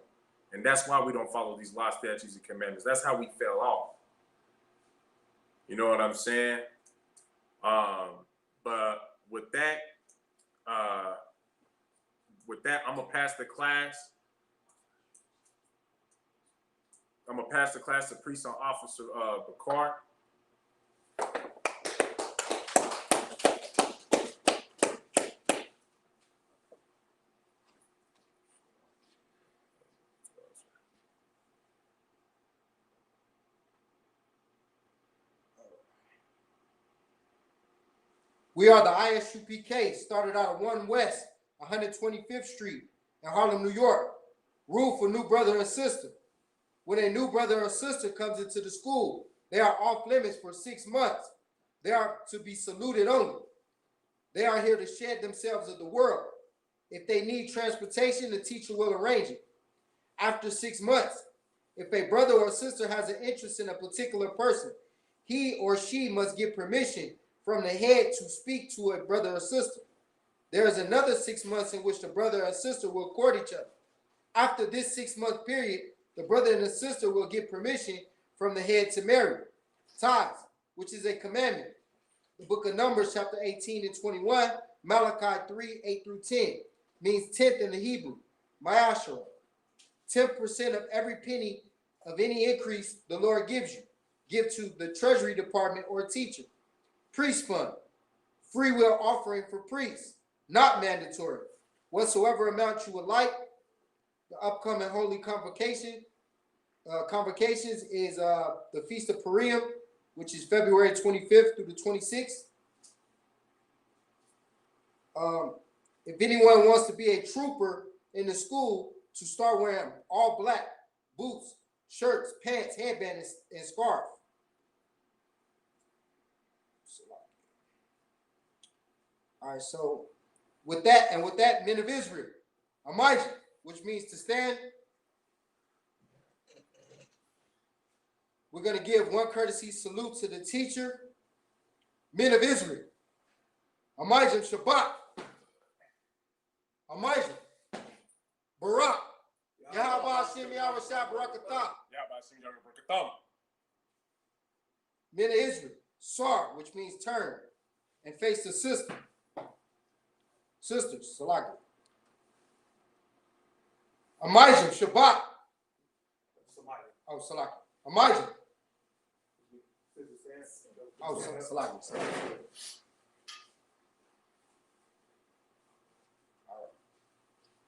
And that's why we don't follow these laws, statutes, and commandments. That's how we fell off. You know what I'm saying? But with that, I'm gonna pass the class. I'm gonna pass the class to Precinct Officer Bakar. We are the ISUPK, started out of 1 West, 125th Street in Harlem, New York. Rule for new brother or sister. When a new brother or sister comes into the school, they are off limits for 6 months. They are to be saluted only. They are here to shed themselves of the world. If they need transportation, the teacher will arrange it. After 6 months, if a brother or sister has an interest in a particular person, he or she must get permission from the head to speak to a brother or sister. There is another 6 months in which the brother and sister will court each other. After this 6-month period, the brother and the sister will get permission from the head to marry. Tithes, which is a commandment. The book of Numbers, chapter 18 and 21, Malachi 3, 8 through 10, means 10th in the Hebrew, Ma'ashara. 10% of every penny of any increase the Lord gives you. Give to the treasury department or teacher. Priest fund, free will offering for priests, not mandatory. Whatsoever amount you would like, the upcoming holy convocation, convocations is the Feast of Purim, which is February 25th through the 26th. If anyone wants to be a trooper in the school, to start wearing all black boots, shirts, pants, headband, and scarf. All right, so with that, men of Israel, Amijah, which means to stand. We're going to give one courtesy salute to the teacher, men of Israel. Amijah Shabbat. Amijah. Barak. Yahweh Hashem Yahweh Shah Barakatah. Men of Israel. Sar, which means turn and face the sister. Sisters, Salaki. Amijah Shabbat. Oh, Salaki. Amijah. Oh, Salaki.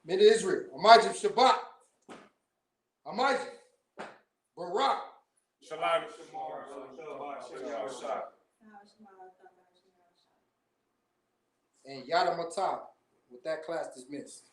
Men of Israel, Amijah Shabbat, Amijah, Barak, Shalom. and Yada Matah. With that, class dismissed.